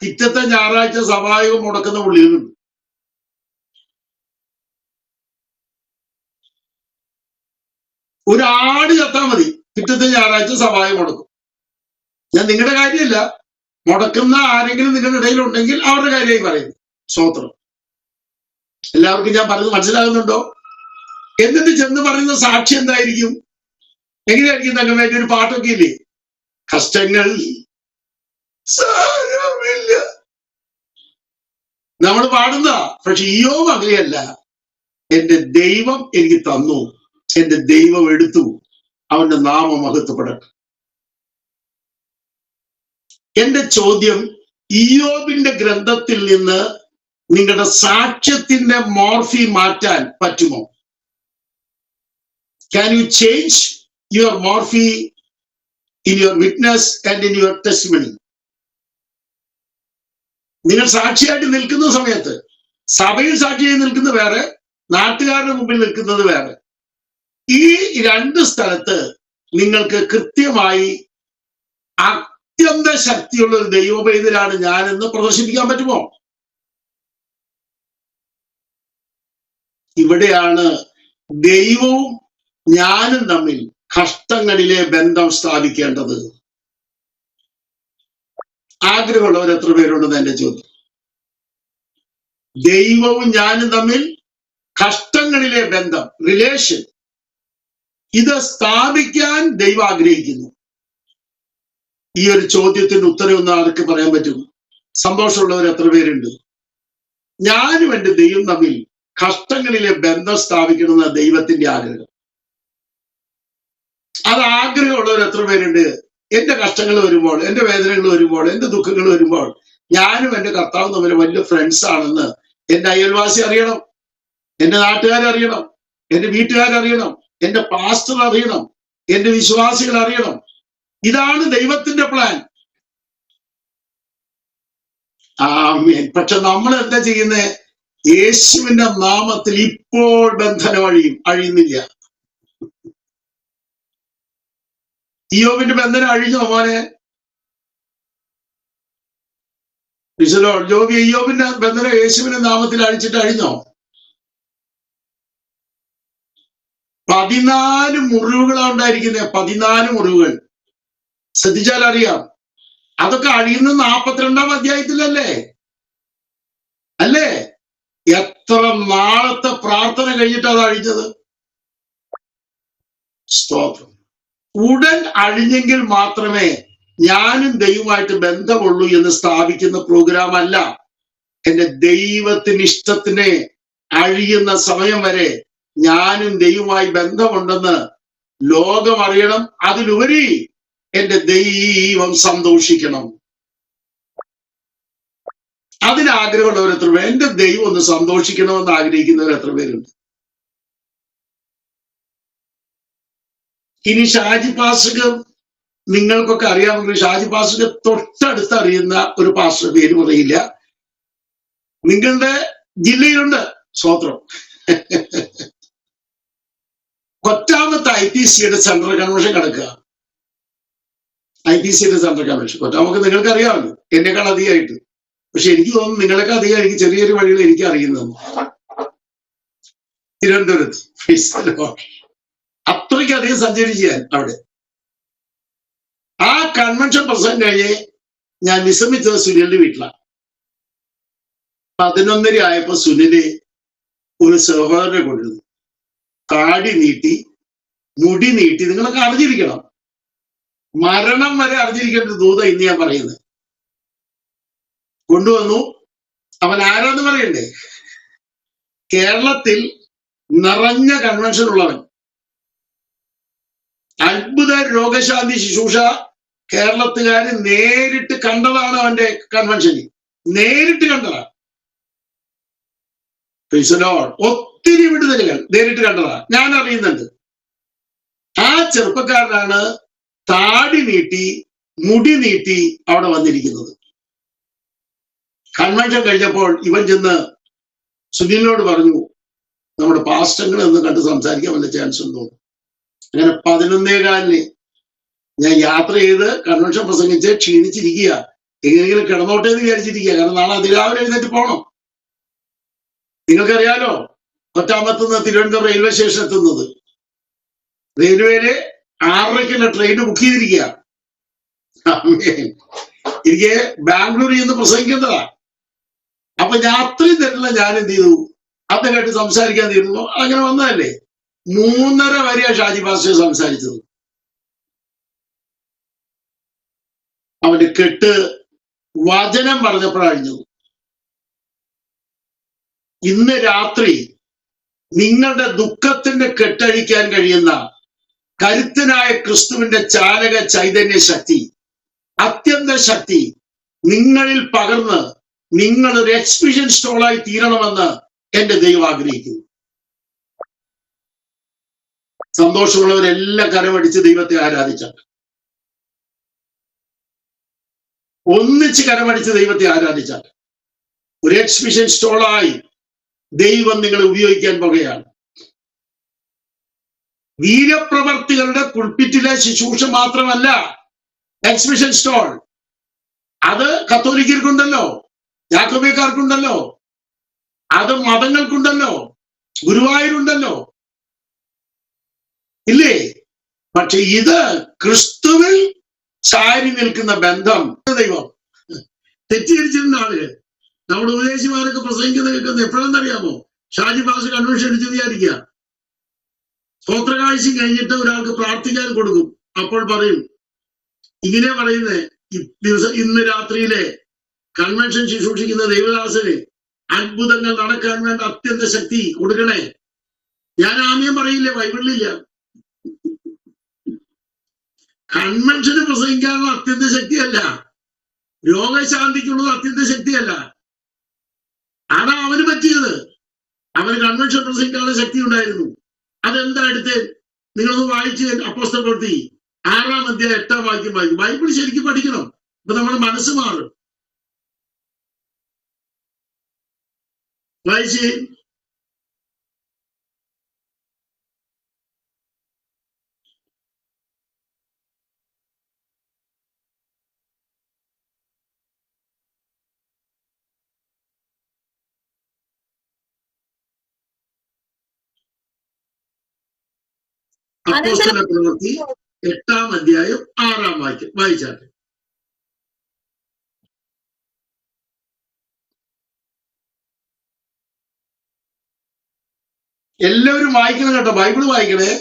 പിറ്റത്തെ ഞായറാഴ്ച സഭായോഗം മുടക്കുന്ന പുള്ളികളുണ്ട്. ഒരു ആട് ചത്താൽ മതി, പിറ്റത്തെ ഞായറാഴ്ച സഭായോഗം മുടക്കും. ഞാൻ നിങ്ങളുടെ കാര്യമല്ല, മുടക്കുന്ന ആരെങ്കിലും നിങ്ങളുടെ ഇടയിലുണ്ടെങ്കിൽ അവരുടെ കാര്യമായി പറയുന്നു. സ്തോത്രം. എല്ലാവർക്കും ഞാൻ പറയുന്നത് മനസ്സിലാകുന്നുണ്ടോ? എന്നിട്ട് ചെന്ന് പറയുന്ന സാക്ഷി എന്തായിരിക്കും? എങ്ങനെയായിരിക്കും? തങ്കമായിട്ട് ഒരു പാട്ടൊക്കെ ഇല്ലേ, കഷ്ടങ്ങൾ സാരമില്ല നമ്മൾ പാടുന്ന. പക്ഷെ ഇയ്യോബ് അങ്ങനെയല്ല. എന്റെ ദൈവം എനിക്ക് തന്നു, എന്റെ ദൈവം എടുത്തു, അവന്റെ നാമം മഹത്വപ്പെടട്ടെ. എന്റെ ചോദ്യം, ഇയ്യോബിന്റെ ഗ്രന്ഥത്തിൽ നിന്ന് നിങ്ങളുടെ സാക്ഷ്യത്തിന്റെ മോർഫി മാറ്റാൻ പറ്റുമോ? Can you change your morphe in your witness and in your testimony? നിങ്ങൾ സാക്ഷിയായിട്ട് നിൽക്കുന്ന സമയത്ത് സഭയിൽ സാക്ഷിയായി നിൽക്കുന്നത് വേറെ, നാട്ടുകാരുടെ മുമ്പിൽ നിൽക്കുന്നത് വേറെ. ഈ 2 സ്ഥലത്ത് നിങ്ങൾക്ക് കൃത്യമായി അത്യന്ത ശക്തിയുള്ള ഒരു ദൈവപൈതലാണ് ഞാനെന്ന് പ്രദർശിപ്പിക്കാൻ പറ്റുമോ? ഇവിടെയാണ് ദൈവവും ഞാനും തമ്മിൽ കഷ്ടങ്ങളിലെ ബന്ധം സ്ഥാപിക്കേണ്ടത്. ആഗ്രഹമുള്ളവർ എത്ര പേരുണ്ടെന്ന് എന്റെ ചോദ്യം. ദൈവവും ഞാനും തമ്മിൽ കഷ്ടങ്ങളിലെ ബന്ധം, റിലേഷൻ, ഇത് സ്ഥാപിക്കാൻ ദൈവം ആഗ്രഹിക്കുന്നു. ഈ ഒരു ചോദ്യത്തിന് ഉത്തരം ഒന്ന് ആർക്ക് പറയാൻ പറ്റും? സന്തോഷമുള്ളവർ എത്ര പേരുണ്ട്? ഞാനും എന്റെ ദൈവം തമ്മിൽ കഷ്ടങ്ങളിലെ ബന്ധം സ്ഥാപിക്കണമെന്ന ദൈവത്തിന്റെ ആഗ്രഹം. അത് ആഗ്രഹമുള്ളവർ എത്ര പേരുണ്ട്? എന്റെ കഷ്ടങ്ങൾ വരുമ്പോൾ, എന്റെ വേദനകൾ വരുമ്പോൾ, എന്റെ ദുഃഖങ്ങൾ വരുമ്പോൾ ഞാനും എന്റെ കർത്താവും തമ്മിൽ വലിയ ഫ്രണ്ട്സ് ആണെന്ന് എന്റെ അയൽവാസി അറിയണം, എന്റെ നാട്ടുകാരറിയണം, എന്റെ വീട്ടുകാരറിയണം, എന്റെ പാസ്റ്റർ അറിയണം, എന്റെ വിശ്വാസികൾ അറിയണം. ഇതാണ് ദൈവത്തിന്റെ പ്ലാൻ. ആമേൻ. പക്ഷെ നമ്മൾ എന്താ ചെയ്യുന്നത്? യേശുവിന്റെ നാമത്തിൽ ഇപ്പോൾ ബന്ധനം അഴിയുന്നില്ല. ഇയ്യോബിന്റെ ബന്ധനം അഴിഞ്ഞോ മോനെ? ഇയ്യോബിന്റെ ബന്ധനം യേശുവിന്റെ നാമത്തിൽ അഴിച്ചിട്ട് അഴിഞ്ഞോ? 14 മുറിവുകളാണ് ഉണ്ടായിരിക്കുന്നത്. 14 മുറിവുകൾ. ശ്രദ്ധിച്ചാൽ അറിയാം. അതൊക്കെ അഴിയുന്ന 42-ാം അധ്യായത്തിലല്ലേ? അല്ലേ? എത്ര നാളത്തെ പ്രാർത്ഥന കഴിഞ്ഞിട്ട് അത് അഴിഞ്ഞത്? സ്തോത്രം. ഉടൻ അഴിഞ്ഞെങ്കിൽ മാത്രമേ ഞാനും ദൈവമായിട്ട് ബന്ധമുള്ളൂ എന്ന് സ്ഥാപിക്കുന്ന പ്രോഗ്രാം അല്ല. എന്റെ ദൈവത്തിന് ഇഷ്ടത്തിന് അഴിയുന്ന സമയം വരെ ഞാനും ദൈവമായി ബന്ധമുണ്ടെന്ന് ലോകം അറിയണം. അതിലുപരി എന്റെ ദൈവം സന്തോഷിക്കണം. അതിനാഗ്രഹമുള്ളവർ എത്ര പേര്? എന്റെ ദൈവം ഒന്ന് സന്തോഷിക്കണമെന്ന് ആഗ്രഹിക്കുന്നവർ എത്ര പേരുണ്ട്? ഇനി ഷാജി പാസ്റ്റർക്ക് നിങ്ങൾക്കൊക്കെ അറിയാമെങ്കിൽ ഷാജി പാസ്റ്റർക്ക് തൊട്ടടുത്ത് അറിയുന്ന ഒരു പാസ്റ്റർ, പേര് പറയില്ല, നിങ്ങളുടെ ജില്ലയിലുണ്ട്. സ്തോത്രം. കൊറ്റാമത്തെ IPCയുടെ സെൻട്രൽ കൺവെൻഷൻ കിടക്കുക. IPCയുടെ സെൻട്രൽ കൺവെൻഷൻ കൊറ്റാമൊക്കെ നിങ്ങൾക്ക് അറിയാമല്ലോ, എന്നെക്കാൾ അധികമായിട്ട്. പക്ഷെ എനിക്ക് തോന്നുന്നു നിങ്ങളൊക്കെ അധികം എനിക്ക് ചെറിയൊരു വഴികൾ എനിക്ക് അറിയുന്നത്. തിരുവനന്തപുരത്ത് അത്രയ്ക്ക് അധികം സഞ്ചരിച്ച് ഞാൻ അവിടെ. ആ കൺവെൻഷൻ പ്രസംഗം കഴിഞ്ഞ് ഞാൻ വിശ്രമിച്ചത് സുനിലിന്റെ വീട്ടിലാണ്. 11:30 ആയപ്പോ സുനില് ഒരു സഹോദരനെ കൊണ്ടുവന്നു. താടി നീട്ടി, മുടി നീട്ടി. നിങ്ങളൊക്കെ അറിഞ്ഞിരിക്കണം, മരണം വരെ അറിഞ്ഞിരിക്കേണ്ട ഒരു ദൂത ഇന്ന് ഞാൻ പറയുന്നത്. കൊണ്ടുവന്നു. അവൻ ആരാന്ന് പറയണ്ടേ? കേരളത്തിൽ നിറഞ്ഞ കൺവെൻഷൻ ഉള്ളവൻ. അത്ഭുത രോഗശാന്തി ശുശ്രൂഷ കേരളത്തുകാര് നേരിട്ട് കണ്ടതാണ്. അവന്റെ കൺവെൻഷനിൽ നേരിട്ട് കണ്ടതാണ്. ഒത്തിരി വിടുതലുകൾ നേരിട്ട് കണ്ടതാണ്, ഞാൻ അറിയുന്നുണ്ട്. ആ ചെറുപ്പക്കാരനാണ് താടി നീട്ടി, മുടി നീട്ടി അവിടെ വന്നിരിക്കുന്നത്. കൺവെൻഷൻ കഴിഞ്ഞപ്പോൾ ഇവൻ ചെന്ന് സുനിലിനോട് പറഞ്ഞു, നമ്മുടെ പാസ്റ്റങ്ങൾ ഒന്ന് കണ്ട് സംസാരിക്കാൻ വല്ല ചാൻസ് ഉണ്ടോ? അങ്ങനെ 11:15 ഞാൻ യാത്ര ചെയ്ത് കൺവെൻഷൻ പ്രസംഗിച്ച് ക്ഷീണിച്ചിരിക്കുക. എങ്ങനെയെങ്കിലും കിടന്നോട്ടെ എന്ന് വിചാരിച്ചിരിക്കുക. കാരണം നാളെ അതിരാവിലെ എഴുന്നേറ്റ് പോകണം. നിങ്ങൾക്കറിയാലോ, കൊറ്റാമത്തുനിന്ന് തിരുവനന്തപുരം റെയിൽവേ സ്റ്റേഷൻ എത്തുന്നത്. റെയിൽവേയില് 6:30 ട്രെയിൻ ബുക്ക് ചെയ്തിരിക്കുക. എനിക്ക് ബാംഗ്ലൂരിൽ നിന്ന് പ്രസംഗിക്കേണ്ടതാ. അപ്പൊ ഞാൻ അത്രയും തരില്ല. ഞാൻ എന്ത് ചെയ്തു? അദ്ദേഹമായിട്ട് സംസാരിക്കാൻ തീരുന്നു. അങ്ങനെ വന്നതല്ലേ. 3:30 വരെയാണ് ഷാജി പാസ്റ്റർ സംസാരിച്ചത്. അവന്റെ കെട്ട് വചനം പറഞ്ഞപ്പോഴഴിഞ്ഞത്. ഇന്ന് രാത്രി നിങ്ങളുടെ ദുഃഖത്തിന്റെ കെട്ടഴിക്കാൻ കഴിയുന്ന കരുത്തനായ ക്രിസ്തുവിന്റെ ചാലക ചൈതന്യ ശക്തി, അത്യന്ത ശക്തി നിങ്ങളിൽ പകർന്ന് നിങ്ങളൊരു എക്സ്പിഷൻ സ്റ്റോളായി തീരണമെന്ന് എന്റെ ദൈവം ആഗ്രഹിക്കുന്നു. സന്തോഷമുള്ളവരെല്ലാം കരമടിച്ച് ദൈവത്തെ ആരാധിച്ചാൽ, ഒന്നിച്ച് കരമടിച്ച് ദൈവത്തെ ആരാധിച്ചാൽ ഒരു എക്സ്പിഷൻ സ്റ്റോളായി ദൈവം നിങ്ങളെ ഉപയോഗിക്കാൻ പോകുകയാണ്. വീരപ്രവർത്തികളുടെ പുൾപിറ്റിലെ ശുശ്രൂഷ മാത്രമല്ല എക്സ്പിഷൻ സ്റ്റോൾ. അത് കത്തോലിക്കർക്കുണ്ടല്ലോ, യാക്കോബക്കാർക്കുണ്ടല്ലോ, അത് മതങ്ങൾക്കുണ്ടല്ലോ. ഗുരുവായൂരുണ്ടല്ലോ, ഇല്ലേ? പക്ഷെ ഇത് ക്രിസ്തുവിൽ ചാരി നിൽക്കുന്ന ബന്ധം. ദൈവം തെറ്റിദ്ധരിച്ചിരുന്ന ആളുകൾ നമ്മുടെ ഉപദേശിമാരൊക്കെ പ്രസംഗിക്കുന്ന കേൾക്കുന്നത് എപ്പോഴെന്നറിയാമോ? ഷാജി പാസ് കൺവെൻഷൻ അടിച്ചു വിചാരിക്കുക, സ്തോത്രകാഴ്ച കഴിഞ്ഞിട്ട് ഒരാൾക്ക് പ്രാർത്ഥിക്കാൻ കൊടുക്കും. അപ്പോൾ പറയും, ഇങ്ങനെ പറയുന്നേ, ഇന്ന് രാത്രിയിലെ കൺവെൻഷൻ ശുശ്രൂഷിക്കുന്ന ദൈവദാസന് അത്ഭുതങ്ങൾ നടക്കാൻ വേണ്ട അത്യന്ത ശക്തി കൊടുക്കണേ. ഞാൻ ആദ്യം പറയില്ലേ, ബൈബിളിലില്ല. കൺവെൻഷന് പ്രസംഗിക്കാനുള്ള അത്യന്ത ശക്തിയല്ല, രോഗശാന്തിക്കുള്ളത് അത്യന്ത ശക്തിയല്ല. അതാ അവന് പറ്റിയത്. അവന് കൺവെൻഷൻ പ്രസംഗിക്കാനുള്ള ശക്തി ഉണ്ടായിരുന്നു. അതെന്താ എടുത്ത് നിങ്ങളൊന്ന് വായിച്ച് അപ്പോസ്തല പ്രവൃത്തി 6-ാം അധ്യായം 8-ാം വാക്യം വായിക്കും. ബൈബിൾ ശരിക്കും പഠിക്കണം. അപ്പൊ നമ്മുടെ മനസ്സ് മാറും. വായിച്ച്. അപ്പോസ്തല പ്രവൃത്തി 8-ാം അധ്യായം 6-ാം വാക്യം വായിച്ചാട്ടെ. എല്ലാവരും വായിക്കണം കേട്ടോ, ബൈബിൾ വായിക്കണേ.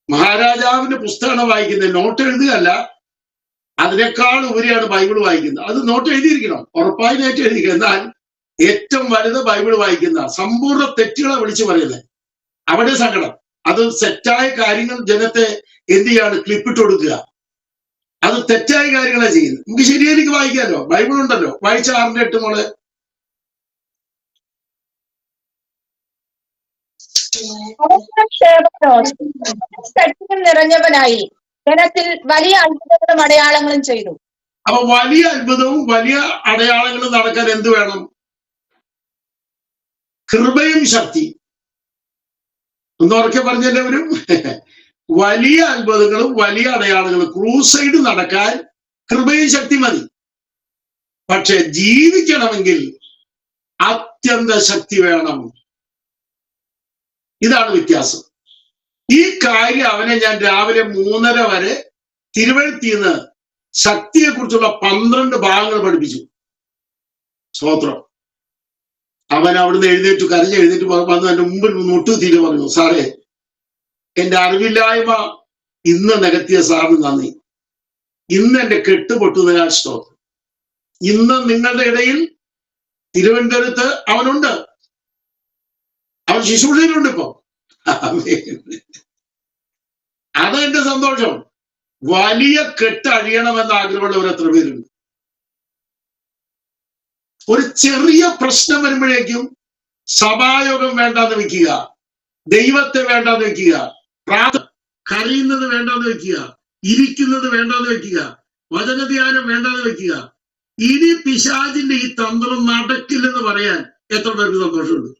മഹാരാജാവിന്റെ പുസ്തകമാണ് വായിക്കുന്നത്, നോട്ട് എഴുതുകയല്ല. അതിനേക്കാൾ ഉപരിയാണ് ബൈബിൾ വായിക്കുന്നത്. അത് നോട്ട് എഴുതിയിരിക്കണം, ഉറപ്പായും നോട്ട് എഴുതിയിരിക്കണം. എന്നാൽ ഏറ്റവും വലുത് ബൈബിൾ വായിക്കുന്ന, സമ്പൂർണ്ണ തെറ്റുകളെ വിളിച്ചു പറയുന്നത്. അവിടെ സങ്കടം. അത് തെറ്റായ കാര്യങ്ങൾ ജനത്തെ എന്ത് ചെയ്യാണ്? ക്ലിപ്പിട്ട് കൊടുക്കുക. അത് തെറ്റായ കാര്യങ്ങളാണ് ചെയ്യുന്നത്. നമുക്ക് ശരിയായിരിക്കും വായിക്കാമല്ലോ, ബൈബിൾ ഉണ്ടല്ലോ. വായിച്ച 6-8 മോളെ. നിറഞ്ഞവനായി ജനത്തിൽ വലിയ അത്ഭുതങ്ങളും അടയാളങ്ങളും ചെയ്തു. അപ്പൊ വലിയ അത്ഭുതവും വലിയ അടയാളങ്ങളും നടക്കാൻ എന്ത് വേണം? കൃപയും ശക്തി. ഒന്ന് ഉറക്കെ പറഞ്ഞെല്ലാവരും. വലിയ അത്ഭുതങ്ങളും വലിയ അടയാളങ്ങളും ക്രൂസൈഡ് നടക്കാൻ കൃപയും ശക്തി മതി. പക്ഷെ ജീവിക്കണമെങ്കിൽ അത്യന്ത ശക്തി വേണം. ഇതാണ് വ്യത്യാസം. ഈ കാര്യം അവനെ ഞാൻ രാവിലെ 3:30 വരെ തിരുവഴുത്തിന്ന് ശക്തിയെ കുറിച്ചുള്ള 12 ഭാഗങ്ങൾ പഠിപ്പിച്ചു. സ്തോത്രം. അവൻ അവിടുന്ന് എഴുന്നേറ്റ് കരഞ്ഞെഴുന്നേറ്റ് വന്ന് എന്റെ മുമ്പിൽ മുട്ടുതീരെ പറഞ്ഞു, സാറേ എന്റെ അറിവില്ലായ്മ ഇന്ന് നികത്തിയ സാറിന് നന്ദി. ഇന്ന് എന്റെ കെട്ടുപൊട്ടുന്നതിനാൽ സ്തോത്രം. ഇന്ന് നിങ്ങളുടെ ഇടയിൽ തിരുവനന്തപുരത്ത് അവനുണ്ട്, അവൻ ശുശ്രൂഷയിലുണ്ട് ഇപ്പൊ. അതെന്റെ സന്തോഷം. വലിയ കെട്ട് അഴിയണമെന്ന് ആഗ്രഹമുള്ളവർ എത്ര പേരുണ്ട്? ഒരു ചെറിയ പ്രശ്നം വരുമ്പോഴേക്കും സഭായോഗം വേണ്ടാന്ന് വെക്കുക, ദൈവത്തെ വേണ്ടാന്ന് വെക്കുക, കരയുന്നത് വേണ്ടാന്ന് വെക്കുക, ഇരിക്കുന്നത് വേണ്ടാന്ന് വെക്കുക, വചനധ്യാനം വേണ്ടാന്ന് വെക്കുക. ഇനി പിശാചിന്റെ ഈ തന്ത്രം നടക്കില്ലെന്ന് പറയാൻ എത്ര പേർക്ക് സന്തോഷമുണ്ട്?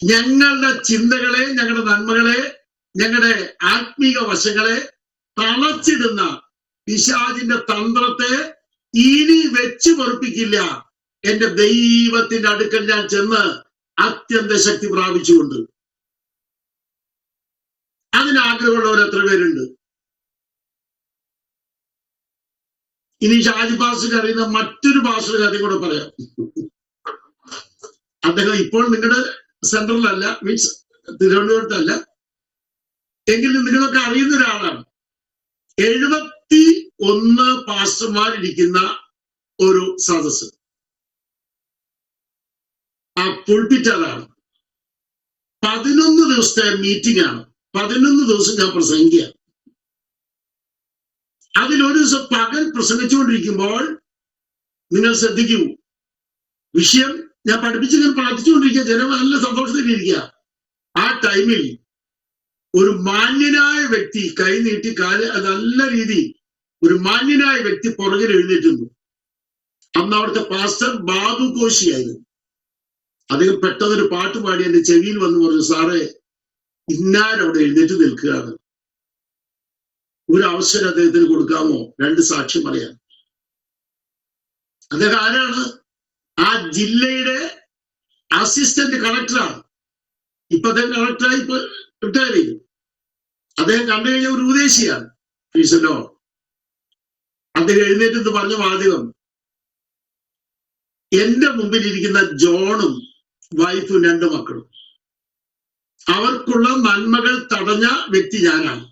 ഞങ്ങളുടെ ചിന്തകളെ, ഞങ്ങളുടെ നന്മകളെ, ഞങ്ങളുടെ ആത്മീക വശങ്ങളെ തളച്ചിടുന്ന പിശാചിന്റെ തന്ത്രത്തെ ഇനി വെച്ചു പൊറുപ്പിക്കില്ല. എന്റെ ദൈവത്തിന്റെ അടുക്കൽ ഞാൻ ചെന്ന് അത്യന്ത ശക്തി പ്രാപിച്ചുകൊണ്ട്. അതിനാഗ്രഹമുള്ളവർ എത്ര പേരുണ്ട്? ഇനി ഷാജി പാസ്റ്റർ അറിയുന്ന മറ്റൊരു പാസ്റ്റർ കാര്യം കൂടെ പറയാം. അദ്ദേഹം ഇപ്പോൾ നിങ്ങളുടെ സെൻട്രലല്ല, മീൻസ് തിരുവനന്തപുരത്തല്ല, എങ്കിലും നിങ്ങളൊക്കെ അറിയുന്ന ഒരാളാണ്. 71 പാസ്റ്റർമാരിരിക്കുന്ന ഒരു സദസ്. ആ പുൾപിറ്റ് അതാണ്. 11 ദിവസത്തെ മീറ്റിംഗ് ആണ്. 11 ദിവസം ഞാൻ പ്രസംഗിക്കുക. അതിലൊരു ദിവസം പകൽ പ്രസംഗിച്ചുകൊണ്ടിരിക്കുമ്പോൾ നിങ്ങൾ ശ്രദ്ധിക്കൂ, വിഷയം ഞാൻ പഠിപ്പിച്ചിങ്ങനെ പ്രാർത്ഥിച്ചുകൊണ്ടിരിക്കുക, ജനം നല്ല സന്തോഷത്തിലിരിക്കുക. ആ ടൈമിൽ ഒരു മാന്യനായ വ്യക്തി കൈ നീട്ടി നല്ല രീതിയിൽ ഒരു മാന്യനായ വ്യക്തി പുറകിൽ എഴുന്നേറ്റുന്നു. അന്ന് അവിടുത്തെ പാസ്റ്റർ ബാബു കോശിയായിരുന്നു. അദ്ദേഹം പെട്ടെന്നൊരു പാട്ട് പാടി എന്റെ ചെവിയിൽ വന്ന് പറഞ്ഞു, സാറേ ഇന്നാരവിടെ എഴുന്നേറ്റ് നിൽക്കുകയാണ്, ഒരു അവസരം അദ്ദേഹത്തിന് കൊടുക്കാമോ? 2 സാക്ഷ്യം പറയാൻ. അദ്ദേഹം ആരാണ്? ആ ജില്ലയുടെ അസിസ്റ്റന്റ് കളക്ടറാണ്. ഇപ്പൊ അദ്ദേഹം കളക്ടറായി ഇപ്പൊ റിട്ടയർ ചെയ്തു. അദ്ദേഹം കണ്ടു കഴിഞ്ഞ ഒരു ഉപദേശിയാണ്. ഫീസല്ലോ അദ്ദേഹം എഴുന്നേറ്റ് പറഞ്ഞ വാചകം, എന്റെ മുമ്പിൽ ഇരിക്കുന്ന ജോണും വൈഫും 2 മക്കളും, അവർക്കുള്ള നന്മകൾ തടഞ്ഞ വ്യക്തി ഞാനാണ്.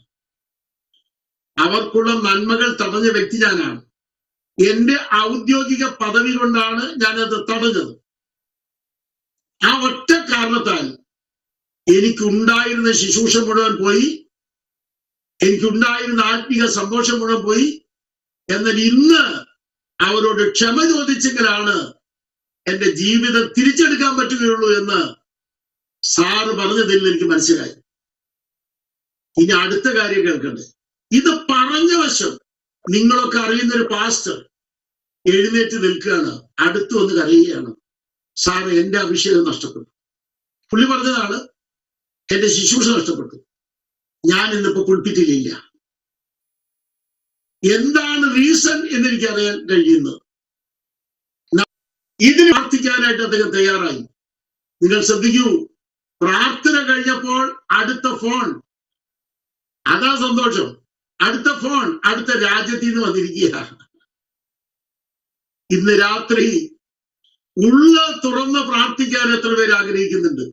അവർക്കുള്ള നന്മകൾ തടഞ്ഞ വ്യക്തി ഞാനാണ്. എന്റെ ഔദ്യോഗിക പദവി കൊണ്ടാണ് ഞാനത് തടഞ്ഞത്. ആ ഒറ്റ കാരണത്താൽ എനിക്കുണ്ടായിരുന്ന ശുശ്രൂഷ മുഴുവൻ പോയി, എനിക്കുണ്ടായിരുന്ന ആത്മീക സന്തോഷം മുഴുവൻ പോയി. എന്നാൽ ഇന്ന് അവരോട് ക്ഷമ ചോദിച്ചെങ്കിലാണ് എന്റെ ജീവിതം തിരിച്ചെടുക്കാൻ പറ്റുകയുള്ളൂ എന്ന് സാറ് പറഞ്ഞതിൽ എനിക്ക് മനസ്സിലായി. ഇനി അടുത്ത കാര്യം കേൾക്കണ്ടേ. ഇത് പറഞ്ഞ വശം നിങ്ങളൊക്കെ അറിയുന്ന ഒരു പാസ്റ്റർ എഴുന്നേറ്റ് നിൽക്കുകയാണ്, അടുത്ത് വന്ന് കരയുകയാണ്, സാറ് എന്റെ അഭിഷേകം നഷ്ടപ്പെട്ടു. പുള്ളി പറഞ്ഞതാണ്, എന്റെ ശുശ്രൂഷ നഷ്ടപ്പെട്ടു, ഞാൻ ഇന്നിപ്പോ പുൽപ്പിറ്റിലില്ല. എന്താണ് റീസൺ എന്നെനിക്ക് അറിയാൻ കഴിയുന്നത്. ഇതിന് പ്രാർത്ഥിക്കാനായിട്ട് അദ്ദേഹം തയ്യാറായി. നിങ്ങൾ ശ്രദ്ധിക്കൂ, പ്രാർത്ഥന കഴിഞ്ഞപ്പോൾ അടുത്ത ഫോൺ, അതാ സന്തോഷം. അടുത്ത ഫോൺ അടുത്ത രാജ്യത്തിൽ നിന്ന് വന്നിരിക്കുക. ഇന്ന് രാത്രി ഉള്ള തുറന്ന് പ്രാർത്ഥിക്കാൻ എത്ര പേര് ആഗ്രഹിക്കുന്നുണ്ട്?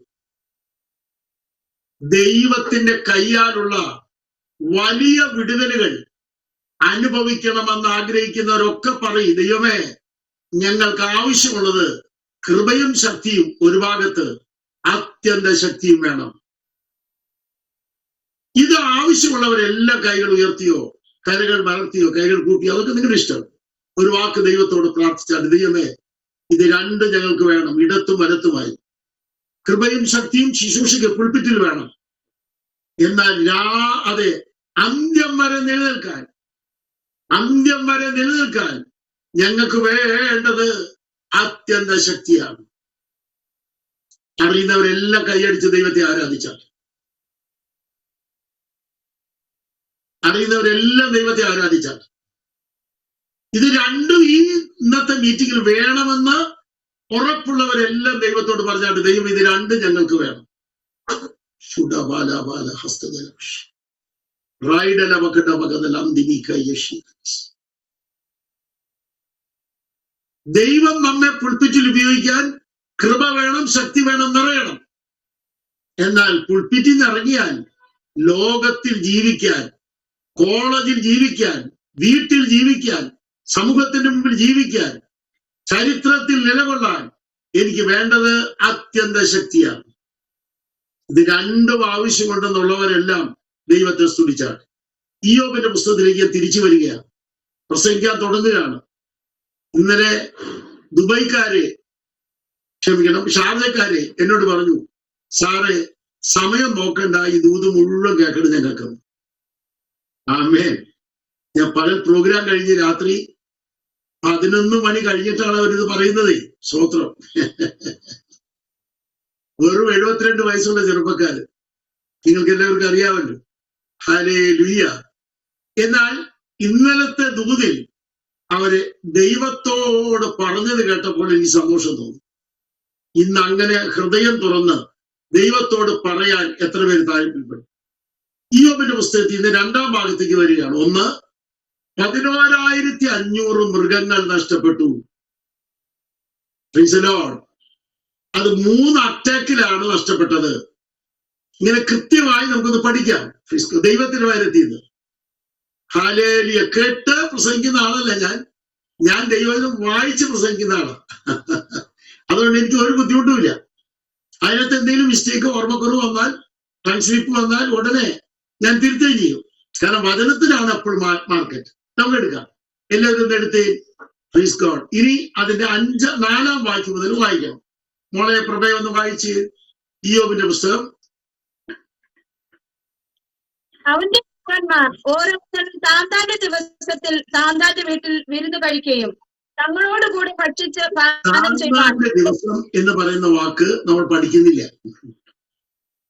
ദൈവത്തിന്റെ കയ്യാലുള്ള വലിയ വിടുതലുകൾ അനുഭവിക്കണമെന്ന് ആഗ്രഹിക്കുന്നവരൊക്കെ പറയും, ദൈവമേ ഞങ്ങൾക്ക് ആവശ്യമുള്ളത് കൃപയും ശക്തിയും, ഒരു ഭാഗത്ത് അത്യന്ത ശക്തിയും വേണം. ഇത് ആവശ്യമുള്ളവരെല്ലാം കൈകൾ ഉയർത്തിയോ, കൈകൾ മലർത്തിയോ, കൈകൾ കൂപ്പിയോ, അതൊക്കെ നിങ്ങളുടെ ഇഷ്ടം. ഒരു വാക്ക് ദൈവത്തോട് പ്രാർത്ഥിച്ചാൽ, ദൈവമേ ഇത് 2 ഞങ്ങൾക്ക് വേണം, ഇടത്തും വലത്തുമായി. കൃപയും ശക്തിയും ശുശ്രൂഷയ്ക്ക് പുൽപ്പിറ്റിൽ വേണം. എന്നാൽ അതെ, അന്ത്യം വരെ നിലനിൽക്കാൻ ഞങ്ങൾക്ക് വേണ്ടത് അത്യന്ത ശക്തിയാണ്. അറിയുന്നവരെല്ലാം കൈയടിച്ച് ദൈവത്തെ ആരാധിച്ചാൽ, അറിയുന്നവരെല്ലാം ദൈവത്തെ ആരാധിച്ചാൽ, ഇത് 2 ഈ ഇന്നത്തെ മീറ്റിംഗിൽ വേണമെന്ന് ഉറപ്പുള്ളവരെല്ലാം ദൈവത്തോട് പറഞ്ഞാൽ, ദൈവം ഇത് 2 ഞങ്ങൾക്ക് വേണം. ദൈവം നമ്മെ പുൽപ്പിറ്റിൽ ഉപയോഗിക്കാൻ കൃപ വേണം, ശക്തി വേണം, നിറയണം. എന്നാൽ പുൽപ്പിറ്റിൽ നിന്ന് ഇറങ്ങിയാൽ ലോകത്തിൽ ജീവിക്കാൻ, കോളേജിൽ ജീവിക്കാൻ, വീട്ടിൽ ജീവിക്കാൻ, സമൂഹത്തിന്റെ മുമ്പിൽ ജീവിക്കാൻ, ചരിത്രത്തിൽ നിലകൊള്ളാൻ എനിക്ക് വേണ്ടത് അത്യന്ത ശക്തിയാണ്. ഇത് 2 ആവശ്യമുണ്ടെന്നുള്ളവരെല്ലാം ദൈവത്തെ സ്തുതിച്ചാൽ. ഇയ്യോബിന്റെ പുസ്തകത്തിലേക്ക് തിരിച്ചു വരികയാണ്, പ്രസംഗിക്കാൻ തുടങ്ങുകയാണ്. ഇന്നലെ ഷാർജക്കാരെ എന്നോട് പറഞ്ഞു, സാറേ സമയം നോക്കണ്ട, ഈ ദൂത് മുഴുവൻ കേൾക്കണം ഞങ്ങൾക്ക്. ആമേൻ. ഞാൻ പകൽ പ്രോഗ്രാം കഴിഞ്ഞ് രാത്രി 11 മണി കഴിഞ്ഞിട്ടാണ് അവരിത് പറയുന്നത്. സ്തോത്രം. വെറും 72 വയസ്സുള്ള ചെറുപ്പക്കാര്, നിങ്ങൾക്ക് എല്ലാവർക്കും അറിയാമല്ലോ. ഹല്ലേലൂയ. എന്നാൽ ഇന്നലത്തെ ദൂതിൽ അവര് ദൈവത്തോട് പറഞ്ഞത് കേട്ടപ്പോൾ എനിക്ക് സന്തോഷം തോന്നി. ഇന്ന് അങ്ങനെ ഹൃദയം തുറന്ന് ദൈവത്തോട് പറയാൻ എത്ര പേര് താല്പര്യപ്പെടും? ഇയ്യോബിന്റെ പുസ്തകത്തിൽ ഇന്ന് 2ാം ഭാഗത്തേക്ക് വരികയാണ്. 1, 11,500 മൃഗങ്ങൾ നഷ്ടപ്പെട്ടു. അത് 3 അറ്റാക്കിലാണ് നഷ്ടപ്പെട്ടത്. ഇങ്ങനെ കൃത്യമായി നമുക്കൊന്ന് പഠിക്കാം. ദൈവത്തിന്റെ കാര്യത്തിൽ ഹല്ലേലൂയ. കേട്ട് പ്രസംഗിക്കുന്ന ആളല്ല ഞാൻ ദൈവം വായിച്ച് പ്രസംഗിക്കുന്ന ആളാണ്. അതുകൊണ്ട് എനിക്ക് ഒരു ബുദ്ധിമുട്ടുമില്ല. അതിനകത്ത് എന്തെങ്കിലും മിസ്റ്റേക്ക്, ഓർമ്മക്കുറവ് വന്നാൽ, ട്രാൻസ്ലിപ്പ് വന്നാൽ ഉടനെ ഞാൻ തിരുത്തുകയും ചെയ്യും. കാരണം വചനത്തിനാണ് അപ്പോൾ മാർക്കറ്റ്. നമുക്ക് എടുക്കാം. എല്ലാവരും എടുത്ത് പ്രൈസ് ഗോഡ്. ഇനി അതിന്റെ 4-ാം വാക്യം മുതൽ വായിക്കണം. മോളെ പ്രഭയെ ഒന്ന് വായിച്ച് ഇയ്യോബിന്റെ പുസ്തകം. അവന്റെ പുത്രന്മാർ ഓരോരുത്തരും താന്താന്റെ ദിവസത്തിൽ താന്താന്റെ വീട്ടിൽ വിരുന്ന് കഴിക്കുകയും തങ്ങളോടുകൂടി ഭക്ഷിച്ച് പാനം താന്താന്റെ ദിവസം എന്ന് പറയുന്ന വാക്ക് നമ്മൾ പഠിക്കുന്നില്ല.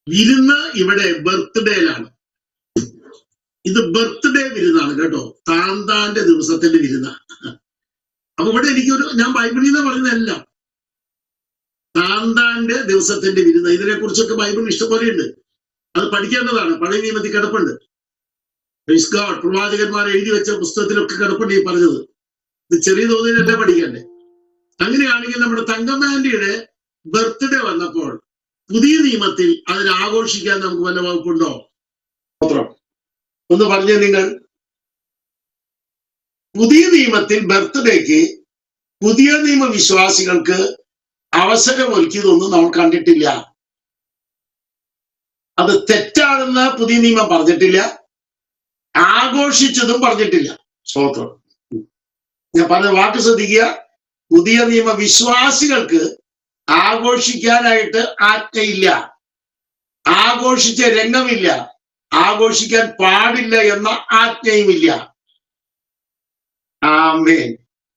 വിരുന്ന് ഇവിടെ ബർത്ത്ഡേയിലാണ്. ഇത് ബർത്ത്ഡേ വിരുന്നാണ് കേട്ടോ. താന്താന്റെ ദിവസത്തിന്റെ വിരുന്നാണ്. അപ്പൊ ഇവിടെ ഞാൻ ബൈബിളിൽ നിന്ന് പറയുന്നതല്ല. സാന്താന്റെ ദിവസത്തിന്റെ വിരുന്ന്. ഇതിനെ കുറിച്ചൊക്കെ ബൈബിൾ ഇഷ്ടംപോലെയുണ്ട്. അത് പഠിക്കേണ്ടതാണ്. പഴയ നിയമത്തിൽ കിടപ്പുണ്ട്. Praise God. പ്രവാചകന്മാർ എഴുതി വെച്ച പുസ്തകത്തിലൊക്കെ കിടപ്പുണ്ട് ഈ പറഞ്ഞത്. ഇത് ചെറിയ തോതിലല്ല പഠിക്കണ്ടേ. അങ്ങനെയാണെങ്കിൽ നമ്മുടെ തങ്കമാൻഡിയുടെ ബർത്ത്ഡേ വന്നപ്പോൾ പുതിയ നിയമത്തിൽ അതിനെ ആഘോഷിക്കാൻ നമുക്ക് വല്ല വകുപ്പുണ്ടോ? ഒന്ന് പറഞ്ഞേ നിങ്ങൾ. പുതിയ നിയമത്തിൽ ബർത്ത്ഡേക്ക് പുതിയ നിയമ വിശ്വാസികൾക്ക് അവസരം ഒരുക്കിയതൊന്നും നമ്മൾ കണ്ടിട്ടില്ല. അത് തെറ്റാണെന്ന് പുതിയ നിയമം പറഞ്ഞിട്ടില്ല, ആഘോഷിച്ചതും പറഞ്ഞിട്ടില്ല. സ്തോത്രം. ഞാൻ പറഞ്ഞ വാക്ക് ശ്രദ്ധിക്കുക. പുതിയ നിയമ വിശ്വാസികൾക്ക് ആഘോഷിക്കാനായിട്ട് ആജ്ഞയില്ല, ആഘോഷിച്ച രംഗമില്ല, ആഘോഷിക്കാൻ പാടില്ല എന്ന ആജ്ഞയുമില്ല. ആമേൻ.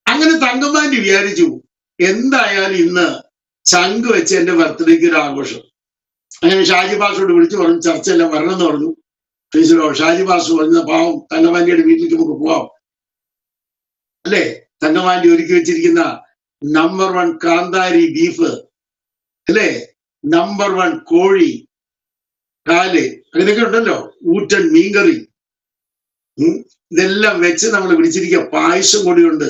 അങ്ങനെ തങ്കമാൻഡി വിചാരിച്ചു എന്തായാലും ഇന്ന് ചങ്ക് വെച്ച് എന്റെ ബർത്ത്ഡേക്ക് ഒരു ആഘോഷം. അങ്ങനെ ഷാജി പാസ്റ്ററോട് വിളിച്ചു പറഞ്ഞു ചർച്ചയെല്ലാം വരണമെന്ന് പറഞ്ഞു. ഷാജി പാസ്റ്റർ പറഞ്ഞ പാവം തങ്കമാൻഡിയുടെ വീട്ടിലേക്ക് നമുക്ക് പോവാം അല്ലേ. തങ്കമാൻഡി ഒരുക്കി വെച്ചിരിക്കുന്ന നമ്പർ 1 കാന്താരി ബീഫ് അല്ലേ, നമ്പർ 1 കോഴി കാല്, അങ്ങനെയൊക്കെ ഉണ്ടല്ലോ, ഊറ്റൻ മീൻകറി, ഇതെല്ലാം വെച്ച് നമ്മൾ വിളിച്ചിരിക്കുക. പായസം കൂടിയുണ്ട്.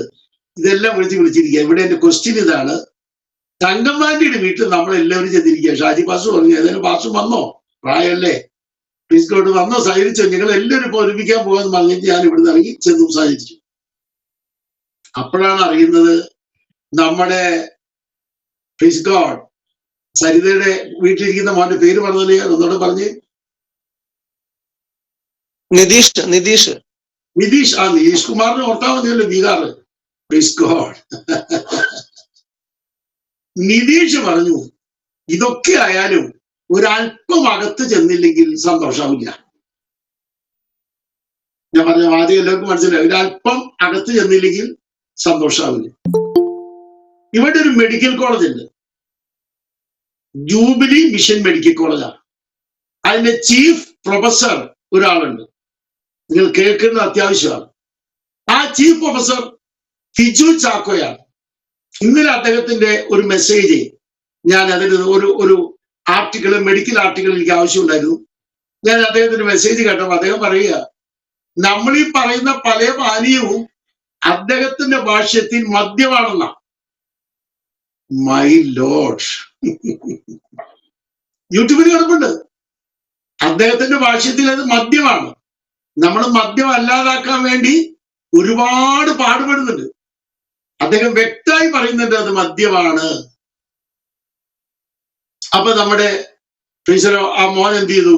ഇതെല്ലാം വിളിച്ചിരിക്കുക. ഇവിടെ എന്റെ ക്വസ്റ്റ്യൻ ഇതാണ്, തങ്കമാൻഡിയുടെ വീട്ടിൽ നമ്മളെല്ലാവരും ചെന്നിരിക്കുക. ഷാജി പാസ്റ്റർ പറഞ്ഞു ഏതായാലും പാസ്റ്റർ വന്നോ, പ്രായമല്ലേ, പ്ലീസ് ഗോഡ് വന്നോ, സഹകരിച്ചോ, നിങ്ങൾ എല്ലാവരും ഇപ്പൊ ഒരുമിക്കാൻ പോകാന്ന് പറഞ്ഞിട്ട് ഞാൻ ഇവിടുന്ന് ഇറങ്ങി ചെന്നു സഹകരിച്ചു. അപ്പോഴാണ് അറിയുന്നത് നമ്മുടെ പ്ലീസ് ഗോഡ് സരിതയുടെ വീട്ടിലിരിക്കുന്ന മോന്റെ പേര് പറഞ്ഞല്ലേ, ഒന്നോടെ പറഞ്ഞ്. നിതീഷ്. നിതീഷ്. ആ നിതീഷ് കുമാറിനെ ഓർത്താൽ മതിയല്ലോ, ബീഹാർ. Please God. നിതീഷ് പറഞ്ഞു ഇതൊക്കെ ആയാലും ഒരല്പം അകത്ത് ചെന്നില്ലെങ്കിൽ സന്തോഷാവില്ല. ഞാൻ പറഞ്ഞ ആദ്യം എല്ലാവർക്കും മനസ്സിലായി, ഒരല്പം അകത്ത് ചെന്നില്ലെങ്കിൽ സന്തോഷാവില്ല. ഇവിടെ ഒരു മെഡിക്കൽ കോളേജ് ഉണ്ട്, ജൂബിലി മിഷൻ മെഡിക്കൽ കോളേജാണ്. അതിന്റെ ചീഫ് പ്രൊഫസർ ഒരാളുണ്ട്, നിങ്ങൾ കേൾക്കുന്നത് അത്യാവശ്യമാണ്. ആ ചീഫ് പ്രൊഫസർ ഫിജു ചാക്കോയാണ്. ഇന്നലെ അദ്ദേഹത്തിന്റെ ഒരു മെസ്സേജ് ഞാൻ അതിന് ഒരു ആർട്ടിക്കിൾ, മെഡിക്കൽ ആർട്ടിക്കിൾ എനിക്ക് ആവശ്യമുണ്ടായിരുന്നു. ഞാൻ അദ്ദേഹത്തിന്റെ മെസ്സേജ് കേട്ടപ്പോൾ അദ്ദേഹം പറയുക, നമ്മൾ ഈ പറയുന്ന പല പാനീയവും അദ്ദേഹത്തിന്റെ ഭാഷ്യത്തിൽ മദ്യമാണെന്ന. My Lord. യൂട്യൂബിൽ കിടപ്പുണ്ട്. അദ്ദേഹത്തിന്റെ ഭാഷ്യത്തിൽ അത് മദ്യമാണ്. നമ്മൾ മദ്യം അല്ലാതാക്കാൻ വേണ്ടി ഒരുപാട് പാടുപെടുന്നുണ്ട്. അദ്ദേഹം വ്യക്തമായി പറയുന്നുണ്ട് അത് മദ്യമാണ്. അപ്പൊ നമ്മുടെ ടീച്ചറോ ആ മോൻ എന്ത് ചെയ്തു,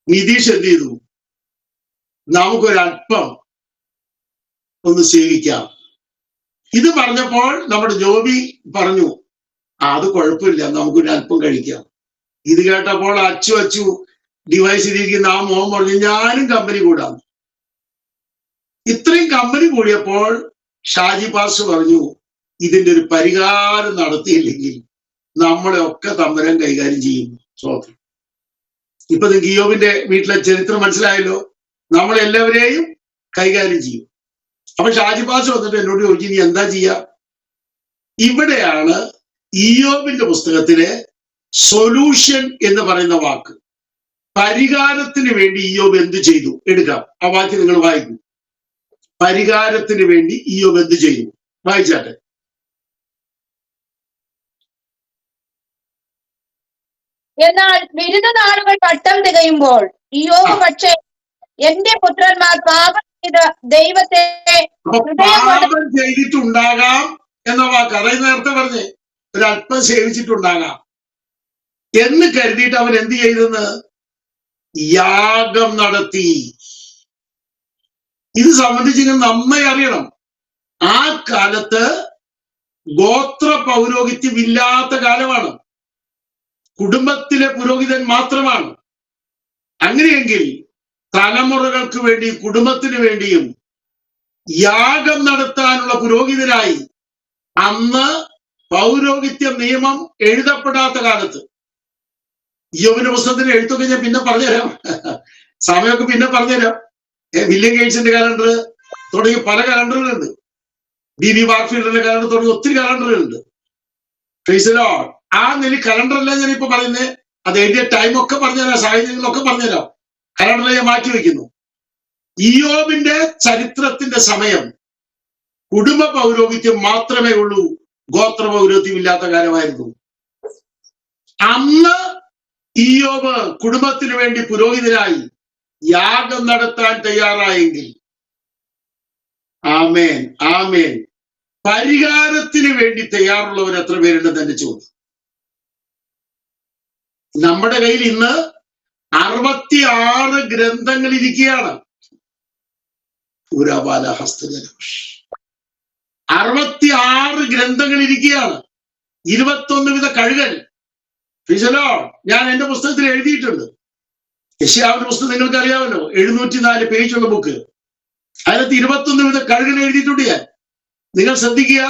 നിതീഷ് എന്ത് ചെയ്തു, നമുക്കൊരല്പം ഒന്ന് സേവിക്കാം. ഇത് പറഞ്ഞപ്പോൾ നമ്മുടെ ജോബി പറഞ്ഞു അത് കുഴപ്പമില്ല, നമുക്കൊരല്പം കഴിക്കാം. ഇത് കേട്ടപ്പോൾ അച്ചു ഡിവൈസ് ചെയ്തിരിക്കുന്ന ആ മോൻ പറഞ്ഞു ഞാനും കമ്പനി കൂടാം. ഇത്രയും കമ്പനി കൂടിയപ്പോൾ ഷാജി പാസ്റ്റർ പറഞ്ഞു ഇതിന്റെ ഒരു പരിഹാരം നടത്തിയില്ലെങ്കിൽ നമ്മളെ ഒക്കെ തമ്പുരാൻ കൈകാര്യം ചെയ്യും. സ്വന്തം ഇപ്പൊ നിങ്ങൾക്ക് ഇയ്യോബിന്റെ വീട്ടിലെ ചരിത്രം മനസ്സിലായല്ലോ, നമ്മളെല്ലാവരെയും കൈകാര്യം ചെയ്യും. അപ്പൊ ഷാജി പാസ്റ്റർ വന്നിട്ട് എന്നോട് ചോദിച്ചു നീ എന്താ ചെയ്യാ. ഇവിടെയാണ് ഇയ്യോബിന്റെ പുസ്തകത്തിലെ സൊല്യൂഷൻ എന്ന് പറയുന്ന വാക്ക്. പരിഹാരത്തിന് വേണ്ടി ഇയ്യോബ് എന്ത് ചെയ്തു എടുക്കാം. ആ വാക്യം നിങ്ങൾ വായിക്കും. പരിഹാരത്തിന് വേണ്ടി ഇയ്യോബ് എന്ത് ചെയ്തു, വായിച്ചാട്ടെ. എന്നാൽ ബിരുദ നാളുകൾ പട്ടം തികയുമ്പോൾ ഇയ്യോബ് പക്ഷേ എന്റെ പുത്രന്മാർ പാപം ചെയ്ത് ദൈവത്തെ പാപം ചെയ്തിട്ടുണ്ടാകാം എന്ന വാക്ക്, അതായത് നേരത്തെ പറഞ്ഞ് ഒരല്പം സേവിച്ചിട്ടുണ്ടാകാം എന്ന് കരുതിയിട്ട് അവൻ എന്ത് ചെയ്തെന്ന്, യാഗം നടത്തി. ഇത് സംബന്ധിച്ച് നിങ്ങൾ നന്നായി അറിയണം. ആ കാലത്ത് ഗോത്ര പൗരോഹിത്യം ഇല്ലാത്ത കാലമാണ്, കുടുംബത്തിലെ പുരോഹിതൻ മാത്രമാണ്. അങ്ങനെയെങ്കിൽ തലമുറകൾക്ക് വേണ്ടി കുടുംബത്തിന് വേണ്ടിയും യാഗം നടത്താനുള്ള പുരോഹിതനായി അന്ന് പൗരോഹിത്യ നിയമം എഴുതപ്പെടാത്ത കാലത്ത്, ഇയ്യോബിന്റെ പുസ്തകത്തിന്റെ എഴുത്തൊക്കെ ഞാൻ പിന്നെ പറഞ്ഞുതരാം, സമയമൊക്കെ പിന്നെ പറഞ്ഞുതരാം. വില്യം ഗേറ്റ്സിന്റെ കലണ്ടർ തുടങ്ങി പല കലണ്ടറുകളുണ്ട്. ബി വാർഫീൽഡിന്റെ കലണ്ടർ തുടങ്ങി ഒത്തിരി കലണ്ടറുകളുണ്ട്. ആ നില കലണ്ടറല്ലേ ഞാൻ ഇപ്പൊ പറയുന്നത്. അത് എഴുതിയ ടൈമൊക്കെ പറഞ്ഞുതരാം, സാഹചര്യങ്ങളൊക്കെ പറഞ്ഞുതരാം. കലണ്ടറിൽ ഞാൻ മാറ്റി വെക്കുന്നു. ഇയ്യോബിന്റെ ചരിത്രത്തിന്റെ സമയം കുടുംബ പൗരോഹിത്യം മാത്രമേ ഉള്ളൂ, ഗോത്ര പൗരോഹിത്യം ഇല്ലാത്ത കാലമായിരുന്നു. അന്ന് ഇയ്യോബ് കുടുംബത്തിന് വേണ്ടി പുരോഹിതനായി യാഗം നടത്താൻ തയ്യാറായെങ്കിൽ, ആമേൻ ആമേൻ, പരിഹാരത്തിന് വേണ്ടി തയ്യാറുള്ളവർ എത്ര പേരുണ്ടെന്ന് എന്റെ ചോദ്യം. നമ്മുടെ കയ്യിൽ ഇന്ന് 66 ഗ്രന്ഥങ്ങൾ ഇരിക്കുകയാണ്. 66 ഗ്രന്ഥങ്ങൾ ഇരിക്കുകയാണ്. 21 വിധ കഴുകൽ. ഞാൻ എന്റെ പുസ്തകത്തിൽ എഴുതിയിട്ടുണ്ട്. യെശയ്യാവിന്റെ പുസ്തകം നിങ്ങൾക്ക് അറിയാമല്ലോ, 704 പേജുള്ള ബുക്ക്. അതിനകത്ത് 21 വിധ കഴുകൽ എഴുതിയിട്ടുണ്ട് ഞാൻ. നിങ്ങൾ ശ്രദ്ധിക്കുക,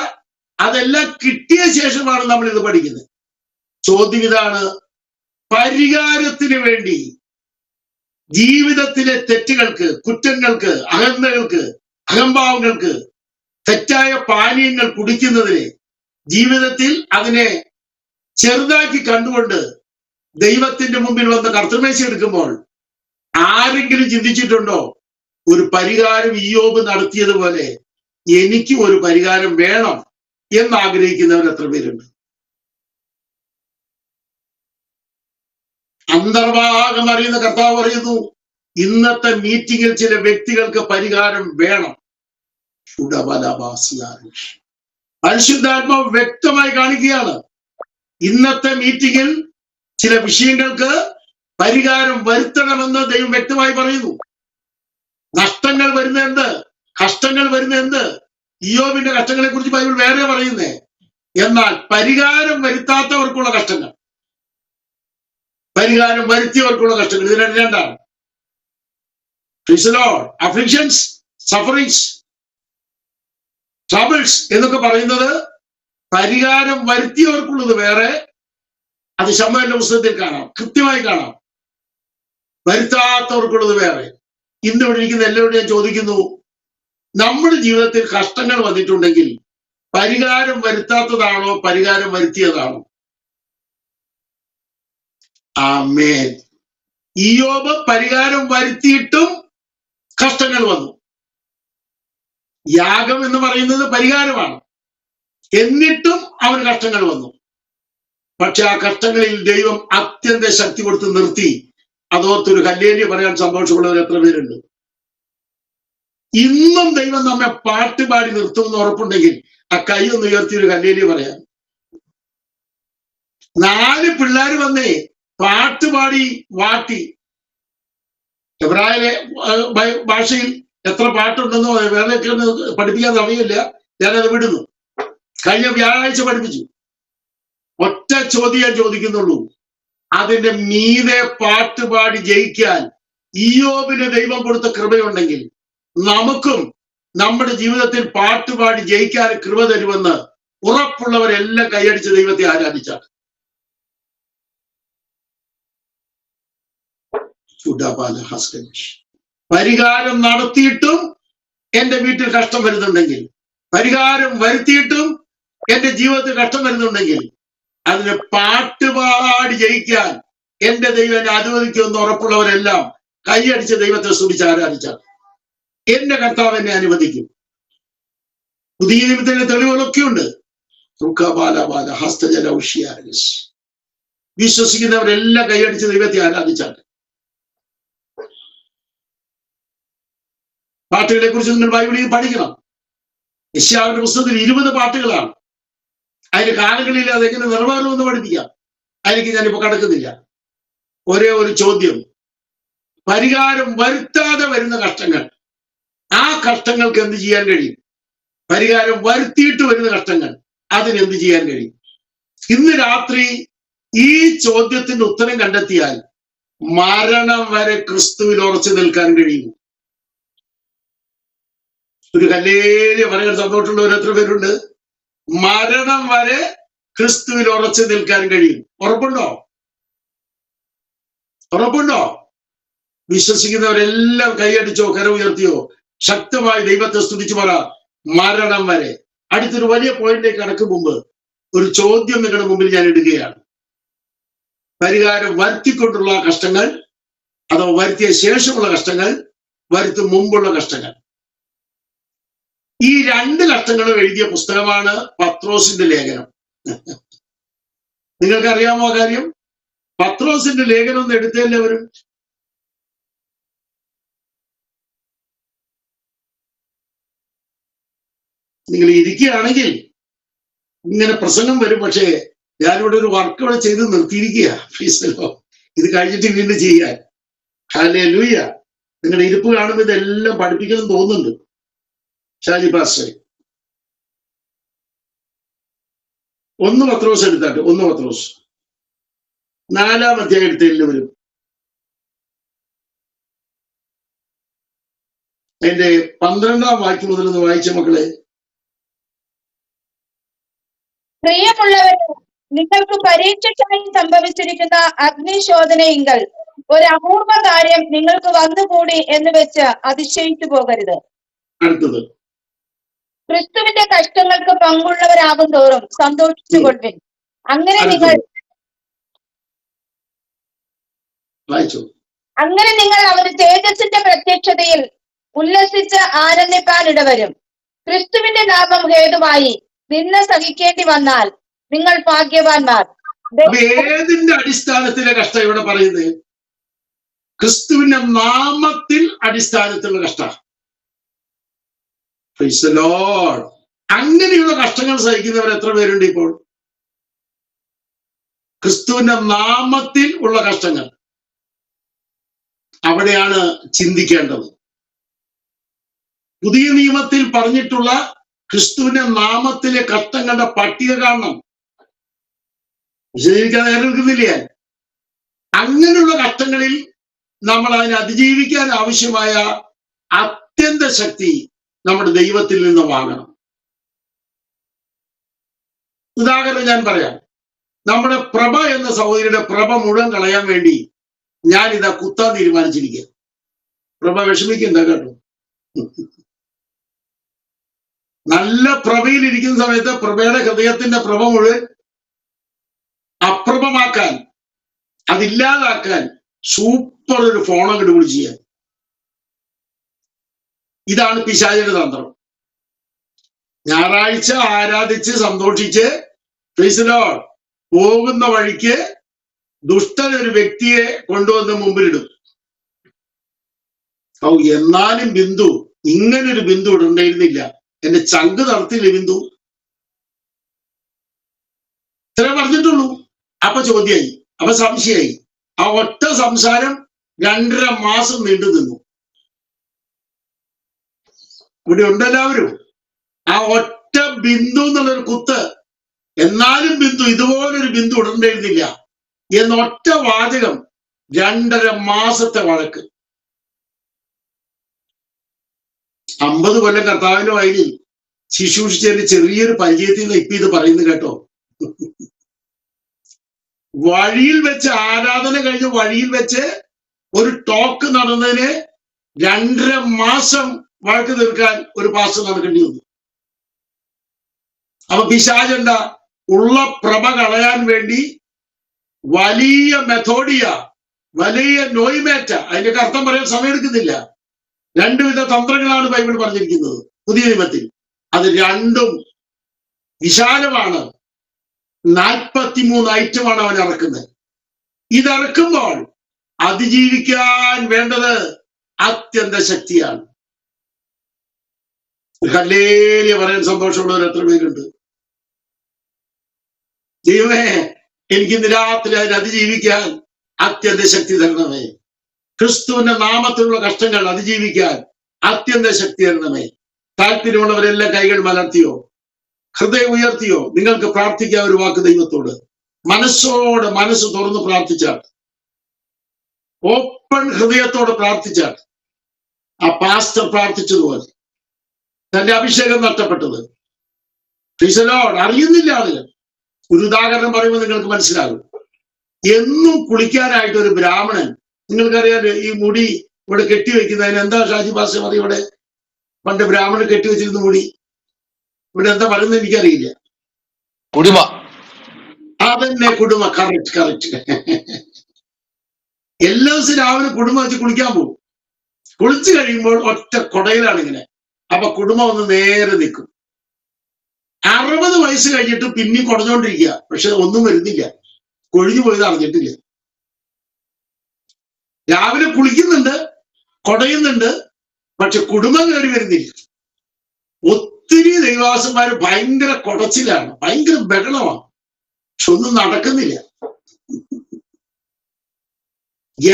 അതെല്ലാം കിട്ടിയ ശേഷമാണ് നമ്മൾ ഇത് പഠിക്കുന്നത്. ചോദ്യം ഇതാണ്, പരിഹാരത്തിന് വേണ്ടി ജീവിതത്തിലെ തെറ്റുകൾക്ക്, കുറ്റങ്ങൾക്ക്, അഹന്തകൾക്ക്, അഹംഭാവങ്ങൾക്ക്, തെറ്റായ പാനീയങ്ങൾ കുടിക്കുന്നതിന്, ജീവിതത്തിൽ അതിനെ ചെറുതാക്കി കണ്ടുകൊണ്ട് ദൈവത്തിന്റെ മുമ്പിൽ വന്ന് കർത്തൃമേശ എടുക്കുമ്പോൾ ആരെങ്കിലും ചിന്തിച്ചിട്ടുണ്ടോ, ഒരു പരിഹാരം ഇയ്യോബ് നടത്തിയതുപോലെ എനിക്കും ഒരു പരിഹാരം വേണം എന്നാഗ്രഹിക്കുന്നവർ എത്ര പേരുണ്ട്? അന്തർഭാഗം അറിയുന്ന കർത്താവ് പറയുന്നു, ഇന്നത്തെ മീറ്റിംഗിൽ ചില വ്യക്തികൾക്ക് പരിഹാരം വേണം. പരിശുദ്ധാത്മാവ് വ്യക്തമായി കാണിക്കുകയാണ്, ഇന്നത്തെ മീറ്റിംഗിൽ ചില വിഷയങ്ങൾക്ക് പരിഹാരം വരുത്തണമെന്ന് ദൈവം വ്യക്തമായി പറയുന്നു. നഷ്ടങ്ങൾ വരുന്ന എന്ത്, കഷ്ടങ്ങൾ വരുന്ന എന്ത്, ഇയ്യോബിന്റെ കഷ്ടങ്ങളെ കുറിച്ച് ബൈബിൾ വേറെ പറയുന്നേ. എന്നാൽ പരിഹാരം വരുത്താത്തവർക്കുള്ള കഷ്ടങ്ങൾ, പരിഹാരം വരുത്തിയവർക്കുള്ള കഷ്ടങ്ങൾ, ഇത് രണ്ടാണ്. അഫ്ലിക്ഷൻസ്, സഫറിങ്സ്, ട്രബിൾസ് എന്നൊക്കെ പറയുന്നത് പരിഹാരം വരുത്തിയവർക്കുള്ളത് വേറെ. അത് ശമൂവേലിന്റെ പുസ്തകത്തിൽ കാണാം, കൃത്യമായി കാണാം. വരുത്താത്തവർക്കുള്ളത് വേറെ. ഇന്ന് ഇവിടെ ഇരിക്കുന്ന എല്ലാവരോടും ഞാൻ ചോദിക്കുന്നു, നമ്മുടെ ജീവിതത്തിൽ കഷ്ടങ്ങൾ വന്നിട്ടുണ്ടെങ്കിൽ പരിഹാരം വരുത്താത്തതാണോ പരിഹാരം വരുത്തിയതാണോ? ആമേൻ. ഇയ്യോബ് പരിഹാരം വരുത്തിയിട്ടും കഷ്ടങ്ങൾ വന്നു. യാഗം എന്ന് പറയുന്നത് പരിഹാരമാണ്, എന്നിട്ടും അവന് കഷ്ടങ്ങൾ വന്നു. പക്ഷെ ആ കഷ്ടങ്ങളിൽ ദൈവം അത്യന്ത ശക്തി കൊടുത്ത് നിർത്തി. അതോർത്തൊരു ഹല്ലേലൂയ പറയാൻ സന്തോഷമുള്ളവർ എത്ര പേരുണ്ട്? ഇന്നും ദൈവം നമ്മെ പാട്ടുപാടി നിർത്തുമെന്ന് ഉറപ്പുണ്ടെങ്കിൽ ആ കൈ ഒന്ന് ഉയർത്തി ഒരു ഹല്ലേലൂയ പറയാം. 4 പിള്ളേർ വന്നേ പാട്ടുപാടി വാട്ടി. എബ്രായ ഭാഷയിൽ എത്ര പാട്ടുണ്ടെന്നോ വേറെയൊക്കെ ഒന്ന് പഠിപ്പിക്കാൻ അറിയില്ല, ഞാനത് വിടുന്നു. കഴിഞ്ഞ വ്യാഴാഴ്ച പഠിപ്പിച്ചു. ഒറ്റ ചോദ്യം ചോദിക്കുന്നുള്ളൂ, അതിന്റെ മീതെ പാട്ടുപാടി ജയിക്കാൻ ഇയ്യോബിന് ദൈവം കൊടുത്ത കൃപയുണ്ടെങ്കിൽ നമുക്കും നമ്മുടെ ജീവിതത്തിൽ പാട്ടുപാടി ജയിക്കാൻ കൃപ തരുമെന്ന് ഉറപ്പുള്ളവരെല്ലാം കൈയടിച്ച് ദൈവത്തെ ആരാധിച്ചാൽ. പരിഹാരം നടത്തിയിട്ടും എന്റെ വീട്ടിൽ കഷ്ടം വരുന്നുണ്ടെങ്കിൽ, പരിഹാരം വരുത്തിയിട്ടും എന്റെ ജീവിതത്തിൽ കഷ്ടം വരുന്നുണ്ടെങ്കിൽ, അതിന് പാട്ടുപാടി ജയിക്കാൻ എന്റെ ദൈവം എന്നെ അനുവദിക്കുമെന്ന് ഉറപ്പുള്ളവരെല്ലാം കൈയടിച്ച് ദൈവത്തെ സ്തുതിച്ച് ആരാധിച്ചാൽ എന്റെ കർത്താവ് എന്നെ അനുവദിക്കും. പുതിയ നിമിത്തത്തിന്റെ തെളിവുകളൊക്കെ ഉണ്ട്. വിശ്വസിക്കുന്നവരെല്ലാം കൈയടിച്ച് ദൈവത്തെ ആരാധിച്ചാൽ. പാട്ടുകളെ കുറിച്ച് നിങ്ങൾ ബൈബിളിൽ പഠിക്കണം. യെശയ്യാവിന്റെ പുസ്തകത്തിൽ 20 പാട്ടുകളാണ്. അതിന് കാലങ്ങളിൽ അതെങ്ങനെ നിറവേറുമെന്ന് പഠിപ്പിക്കാം. അതിലേക്ക് ഞാനിപ്പോ കടക്കുന്നില്ല. ഒരേ ഒരു ചോദ്യം, പരിഹാരം വരുത്താതെ വരുന്ന കഷ്ടങ്ങൾ, ആ കഷ്ടങ്ങൾക്ക് എന്ത് ചെയ്യാൻ കഴിയും? പരിഹാരം വരുത്തിയിട്ട് വരുന്ന കഷ്ടങ്ങൾ, അതിനെന്ത് ചെയ്യാൻ കഴിയും? ഇന്ന് രാത്രി ഈ ചോദ്യത്തിന്റെ ഉത്തരം കണ്ടെത്തിയാൽ മരണം വരെ ക്രിസ്തുവിൽ ഉറച്ചു നിൽക്കാൻ കഴിയും. ഒരു ഹല്ലേലൂയ പറയാൻ സന്തോഷമുള്ളവർ എത്ര പേരുണ്ട്? മരണം വരെ ക്രിസ്തുവിൽ ഉറച്ചു നിൽക്കാൻ കഴിയും. ഉറപ്പുണ്ടോ? ഉറപ്പുണ്ടോ? വിശ്വസിക്കുന്നവരെല്ലാം കൈയടിച്ചോ, കര ഉയർത്തിയോ, ശക്തമായി ദൈവത്തെ സ്തുതിച്ചു പറ, മരണം വരെ. അടുത്തൊരു വലിയ പോയിന്റിലേക്ക് കടക്കും മുമ്പ് ഒരു ചോദ്യം നിങ്ങളുടെ മുമ്പിൽ ഞാൻ ഇടുകയാണ്. പരിഹാരം വരുത്തിക്കൊണ്ടുള്ള കഷ്ടങ്ങൾ, അഥവാ വരുത്തിയ ശേഷമുള്ള കഷ്ടങ്ങൾ, വരുത്തും മുമ്പുള്ള കഷ്ടങ്ങൾ. ഈ രണ്ട് കഷ്ടങ്ങളും എഴുതിയ പുസ്തകമാണ് പത്രോസിന്റെ ലേഖനം. നിങ്ങൾക്ക് അറിയാമോ കാര്യം? പത്രോസിന്റെ ലേഖനം ഒന്ന് എടുത്തല്ലേ നിങ്ങൾ ഇരിക്കുകയാണെങ്കിൽ ഇങ്ങനെ പ്രസംഗം വരും. പക്ഷേ ഞാനിവിടെ ഒരു വർക്ക് ഇവിടെ ചെയ്ത് നിർത്തിയിരിക്കുക. ഫീസല്ലോ ഇത് കഴിഞ്ഞിട്ട് വീണ്ടും ചെയ്യാൻ. ഹല്ലേലൂയ. നിങ്ങളുടെ ഇരിപ്പ് കാണുമ്പോൾ ഇതെല്ലാം പഠിപ്പിക്കണം തോന്നുന്നുണ്ട്. ഷാജി പാസ്റ്റർ 1 പത്രോസ് എടുത്താട്ടെ. 1 പത്രോസ് 4-ാം അധ്യായം എടുത്ത എല്ലാവരും. അതിന്റെ 12-ാം വാക്യം മുതൽ ഒന്ന് വായിച്ച മക്കളെ. പ്രിയമുള്ളവരെ, നിങ്ങൾക്ക് പരീക്ഷയ്ക്കായി സംഭവിച്ചിരിക്കുന്ന അഗ്നിശോധനയിങ്കൽ ഒരു അപൂർവ കാര്യം നിങ്ങൾക്ക് വന്നുകൂടി എന്ന് വെച്ച് അതിശയിച്ചു പോകരുത്. അടുത്തത്, ക്രിസ്തുവിന്റെ കഷ്ടങ്ങൾക്ക് പങ്കുള്ളവരാകും തോറും സന്തോഷിച്ചുകൊള്ളുവിൻ. അങ്ങനെ നിങ്ങൾ അവർ തേജസ്സിന്റെ പ്രത്യക്ഷതയിൽ ഉല്ലസിച്ച് ആനന്ദിക്കാൻ ഇടവരും. ക്രിസ്തുവിന്റെ നാമം ഹേതുവായി നിന്ന സഹിക്കേണ്ടി വന്നാൽ നിങ്ങൾ ഭാഗ്യവാന്മാർ. ഏതിന്റെ അടിസ്ഥാനത്തിലെ കഷ്ടം ഇവിടെ പറയുന്നത്? ക്രിസ്തുവിന്റെ നാമത്തിൽ അടിസ്ഥാനത്തിലുള്ള കഷ്ടം. Praise the Lord. അങ്ങനെയുള്ള കഷ്ടങ്ങൾ സഹിക്കുന്നവർ എത്ര പേരുണ്ട് ഇപ്പോൾ? ക്രിസ്തുവിന്റെ നാമത്തിൽ ഉള്ള കഷ്ടങ്ങൾ, അവിടെയാണ് ചിന്തിക്കേണ്ടത്. പുതിയ നിയമത്തിൽ പറഞ്ഞിട്ടുള്ള ക്രിസ്തുവിന്റെ നാമത്തിലെ കഷ്ടങ്ങളുടെ പട്ടിക കാണണം. വിശദീകരിക്കാൻ നേരം എടുക്കുന്നില്ല. അങ്ങനെയുള്ള കഷ്ടങ്ങളിൽ നമ്മൾ അതിനെ അതിജീവിക്കാൻ ആവശ്യമായ അത്യന്ത ശക്തി നമ്മുടെ ദൈവത്തിൽ നിന്ന് വാങ്ങണം. ഉദാഹരണം ഞാൻ പറയാം. നമ്മുടെ പ്രഭ എന്ന സഹോദരിയുടെ പ്രഭ മുഴുവൻ കളയാൻ വേണ്ടി ഞാൻ ഇതാ കുത്താൻ തീരുമാനിച്ചിരിക്കുക. പ്രഭ വിഷമിക്കണ്ട കേട്ടോ. നല്ല പ്രഭയിലിരിക്കുന്ന സമയത്ത് പ്രഭയുടെ ഹൃദയത്തിന്റെ പ്രഭ മുഴുവൻ അപ്രഭമാക്കാൻ, അതില്ലാതാക്കാൻ സൂപ്പർ ഒരു ഫോൺ അങ്ങോട്ട് വിളിച്ച് ചെയ്യാൻ. ഇതാണ് പിശാചിന്റെ തന്ത്രം. ഞായറാഴ്ച ആരാധിച്ച് സന്തോഷിച്ച് പ്രൈസ് ദി ലോർഡ് പോകുന്ന വഴിക്ക് ദുഷ്ടൻ ഒരു വ്യക്തിയെ കൊണ്ടുവന്ന് മുമ്പിലിടും. എന്നാലും ബിന്ദു, ഇങ്ങനൊരു ബിന്ദു ഇടണ്ടായിരുന്നില്ല, എന്റെ ചങ്ക് നടത്തിയില്ല ബിന്ദു, ഇത്രേ പറഞ്ഞിട്ടുള്ളൂ. അപ്പൊ ചോദ്യമായി, അപ്പൊ സംശയമായി. ആ ഒറ്റ സംസാരം 2.5 മാസം നീണ്ടു നിന്നു. ഇവിടെ ഉണ്ടെല്ലാവരും. ആ ഒറ്റ ബിന്ദു എന്നുള്ളൊരു കുത്ത്, എന്നാലും ബിന്ദു ഇതുപോലൊരു ബിന്ദു ഇടണ്ടായിരുന്നില്ല എന്ന ഒറ്റ വാചകം 2.5 മാസത്തെ വഴക്ക്. 50 കൊല്ലം കർത്താവിന്റെ വയലിൽ ശുശ്രൂഷിച്ചതിന്റെ ചെറിയൊരു പരിചയത്തിൽ നിന്ന് ഇപ്പൊ ഇത് പറയുന്നു കേട്ടോ. വഴിയിൽ വെച്ച് ആരാധന കഴിഞ്ഞ് വഴിയിൽ വെച്ച് ഒരു ടോക്ക് നടന്നതിന് 2.5 മാസം വഴക്ക് തീർക്കാൻ ഒരു പാസ്റ്റർ നടക്കേണ്ടി വന്നു. അപ്പൊ പിശാചെന്താ? ഉള്ള പ്രഭ കളയാൻ വേണ്ടി വലിയ മെത്തോഡിയ, വലിയ നോയ്മേറ്റ, അതിന്റെ അർത്ഥം പറയാൻ സമയമെടുക്കുന്നില്ല. 2 വിധ തന്ത്രങ്ങളാണ് ബൈബിൾ പറഞ്ഞിരിക്കുന്നത് പുതിയ നിയമത്തിൽ. അത് രണ്ടും വിശാലമാണ്. 43 ഐറ്റമാണ് അവൻ ഇറക്കുന്നത്. ഇതിറക്കുമ്പോൾ അതിജീവിക്കാൻ വേണ്ടത് അത്യന്ത ശക്തിയാണ്. ഹല്ലേലൂയ പറയാൻ സന്തോഷമുള്ളവർ എത്ര പേരുണ്ട്? ദൈവമേ, എനിക്ക് ഇന്ന് രാത്രി അതിനെ അതിജീവിക്കാൻ അത്യന്ത ശക്തി തരണമേ. ക്രിസ്തുവിന്റെ നാമത്തിലുള്ള കഷ്ടങ്ങൾ അതിജീവിക്കാൻ അത്യന്ത ശക്തി തരണമേ. താല്പര്യമുള്ളവരെല്ലാം കൈകൾ മലർത്തിയോ, ഹൃദയം ഉയർത്തിയോ? നിങ്ങൾക്ക് പ്രാർത്ഥിക്കാൻ ഒരു വാക്ക് ദൈവത്തോട് മനസ്സോടെ, മനസ്സ് തുറന്ന് പ്രാർത്ഥിച്ചാൽ, ഓപ്പൺ ഹൃദയത്തോടെ പ്രാർത്ഥിച്ചാൽ, ആ പാസ്റ്റർ പ്രാർത്ഥിച്ചതുപോലെ തന്റെ അഭിഷേകം നഷ്ടപ്പെട്ടത് പ്രൈസ് ദി ലോർഡ് അറിയുന്നില്ല ആളുകൾ. ഒരു ഉദാഹരണം പറയുമ്പോൾ നിങ്ങൾക്ക് മനസ്സിലാകും. എന്നും കുളിക്കാനായിട്ട് ഒരു ബ്രാഹ്മണൻ, നിങ്ങൾക്കറിയാം ഈ മുടി ഇവിടെ കെട്ടിവെക്കുന്നതിന് എന്താ ഷാജി പാസ്റ്റർ പറയും? ഇവിടെ പണ്ട് ബ്രാഹ്മണൻ കെട്ടിവെച്ചിരുന്ന മുടി ഇവിടെ എന്താ പറയുന്നത് എനിക്കറിയില്ല. കുടിമ. അതന്നെ കുടുംബ. കറക്റ്റ്. എല്ലാ ദിവസവും രാവിലെ കുടുംബം വെച്ച് കുളിക്കാൻ പോകും. കുളിച്ചു കഴിയുമ്പോൾ ഒറ്റ കൊടയിലാണ് ഇങ്ങനെ. അപ്പൊ കുടുംബം ഒന്ന് നേരെ നിൽക്കും. 60 വയസ്സ് കഴിഞ്ഞിട്ട് പിന്നെയും കുടഞ്ഞോണ്ടിരിക്കുക. പക്ഷെ ഒന്നും വരുന്നില്ല. കൊഴിഞ്ഞു പോയത് അറിഞ്ഞിട്ടില്ല. രാവിലെ കുളിക്കുന്നുണ്ട്, കൊടയുന്നുണ്ട്, പക്ഷെ കുടുംബം കയറി വരുന്നില്ല. ഒത്തിരി ദൈവാസന്മാര് ഭയങ്കര കൊടച്ചിലാണ്, ഭയങ്കര ബഹളമാണ്, പക്ഷെ ഒന്നും നടക്കുന്നില്ല.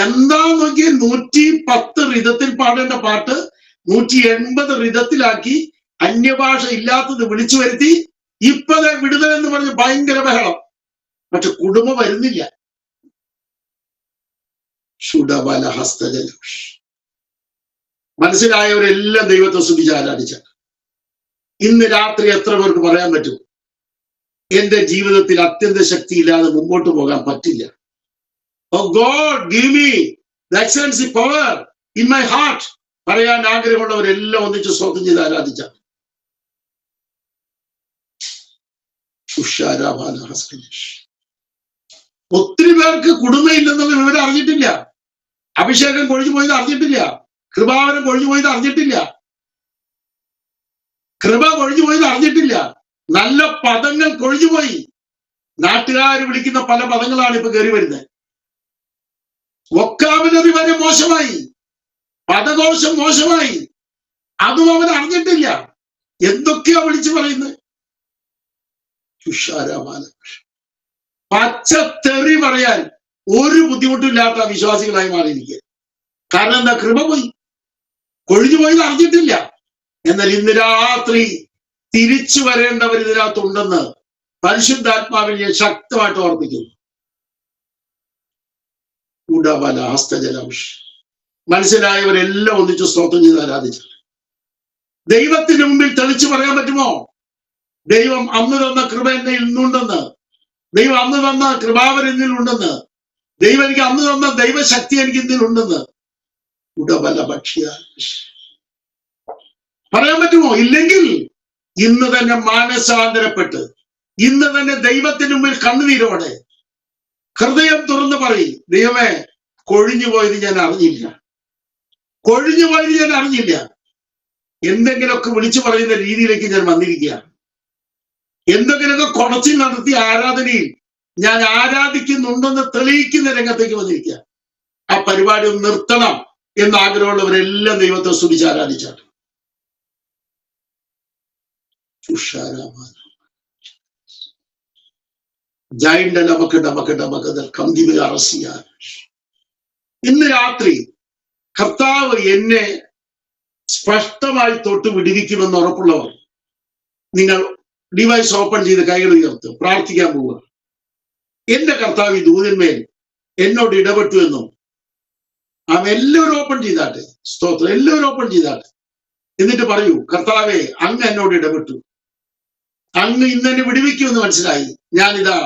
എന്താ നോക്കിയാൽ 110 റിതത്തിൽ പാടേണ്ട പാട്ട് 180 റിതത്തിലാക്കി അന്യഭാഷ ഇല്ലാത്തത് വിളിച്ചു വരുത്തി. ഇപ്പതേ വിടുതൽ എന്ന് പറഞ്ഞ് ഭയങ്കര ബഹളം, പക്ഷെ കുടുംബം വരുന്നില്ല. ശുഡബല ഹസ്തജല. മനസ്സിലായവരെല്ലാം ദൈവത്തെ സ്തുതിച്ച് ആരാധിച്ച. ഇന്ന് രാത്രി എത്ര പേർക്ക് പറയാൻ പറ്റും, എന്റെ ജീവിതത്തിൽ അത്യന്ത ശക്തി ഇല്ലാതെ മുമ്പോട്ട് പോകാൻ പറ്റില്ല? Oh God, give me the excellency power in my heart. പറയാൻ ആഗ്രഹമുള്ളവരെല്ലാം ഒന്നിച്ച് സ്തോത്രം ചെയ്ത് ആരാധിച്ച. ഒത്തിരി പേർക്ക് കുടുംബം ഇല്ലെന്നുള്ള വിവരം അറിഞ്ഞിട്ടില്ല. അഭിഷേകം കൊഴിഞ്ഞു പോയത് അറിഞ്ഞിട്ടില്ല. കൃപാവരം കൊഴിഞ്ഞു പോയത് അറിഞ്ഞിട്ടില്ല. കൃപ കൊഴിഞ്ഞു പോയത് അറിഞ്ഞിട്ടില്ല. നല്ല പദങ്ങൾ കൊഴിഞ്ഞുപോയി. നാട്ടുകാർ വിളിക്കുന്ന പല പദങ്ങളാണ് ഇപ്പൊ കയറി വരുന്നത്. വൊക്കാബുലറി വരെ മോശമായി, പദകോശം മോശമായി. അതും അവൻ അറിഞ്ഞിട്ടില്ല. എന്തൊക്കെയാ വിളിച്ചു പറയുന്നത്? പച്ചത്തെറി പറയാൻ ഒരു ബുദ്ധിമുട്ടില്ലാത്ത വിശ്വാസികളായി മാറിയിരിക്കുക. കാരണം എന്താ? കൃപ പോയി, കൊഴിഞ്ഞു പോയത് അറിഞ്ഞിട്ടില്ല. എന്നാൽ ഇന്ന് രാത്രി തിരിച്ചു വരേണ്ടവർ ഇതിനകത്തുണ്ടെന്ന് പരിശുദ്ധാത്മാവിൽ ഞാൻ ശക്തമായിട്ട് ഓർപ്പിക്കുന്നു. ഉടബല ഹസ്തജലംഷ്. മനസ്സിലായവരെല്ലാം ഒന്നിച്ച് സ്തോത്രം ചെയ്ത് ആരാധിച്ചു. ദൈവത്തിന് മുമ്പിൽ തെളിച്ചു പറയാൻ പറ്റുമോ? ദൈവം അന്ന് തന്ന കൃപ എന്നെ ഇന്നുണ്ടെന്ന്, ദൈവം അന്ന് തന്ന കൃപാവരം എന്നിൽ ഉണ്ടെന്ന്, ദൈവം എനിക്ക് അന്ന് തന്ന ദൈവശക്തി എനിക്ക് ഇതിൽ ഉണ്ടെന്ന് ഉടബല ഭക്ഷ്യ പറയാൻ പറ്റുമോ? ഇല്ലെങ്കിൽ ഇന്ന് തന്നെ മാനസാന്തരപ്പെട്ട്, ഇന്ന് തന്നെ ദൈവത്തിന് മുമ്പിൽ കണ്ണുനീരോടെ ഹൃദയം തുറന്ന് പറയും, ദൈവമേ, കൊഴിഞ്ഞു പോയത് ഞാൻ അറിഞ്ഞില്ല, കൊഴിഞ്ഞു പോയത് ഞാൻ അറിഞ്ഞില്ല. എന്തെങ്കിലുമൊക്കെ വിളിച്ചു പറയുന്ന രീതിയിലേക്ക് ഞാൻ വന്നിരിക്കുകയാണ്. എന്തെങ്കിലുമൊക്കെ കൊടച്ചിൽ നടത്തി ആരാധനയിൽ ഞാൻ ആരാധിക്കുന്നുണ്ടെന്ന് തെളിയിക്കുന്ന രംഗത്തേക്ക് വന്നിരിക്കുക. ആ പരിപാടി ഒന്ന് നിർത്തണം എന്ന് ആഗ്രഹമുള്ളവരെല്ലാം ദൈവത്തെ സ്തുതിച്ച് ആരാധിച്ചാണ്. ഇന്ന് രാത്രി കർത്താവ് എന്നെ സ്പഷ്ടമായി തൊട്ട് വിടുവിക്കുമെന്ന് ഉറപ്പുള്ളവർ നിങ്ങൾ ഡിവൈസ് ഓപ്പൺ ചെയ്ത് കൈകൾ ഉയർത്തും, പ്രാർത്ഥിക്കാൻ പോവുക. എന്റെ കർത്താവ് ഈ ദൂതന്മേൽ എന്നോട് ഇടപെട്ടു എന്നും എല്ലാവരും ഓപ്പൺ ചെയ്താട്ടെ. സ്തോത്രം. എല്ലാവരും ഓപ്പൺ ചെയ്താട്ടെ. എന്നിട്ട് പറയൂ, കർത്താവേ, അങ്ങ് എന്നോട് ഇടപെട്ടു, അങ്ങ് ഇന്നെന്നെ വിടുവിക്കുമെന്ന് മനസ്സിലായി. ഞാനിതാ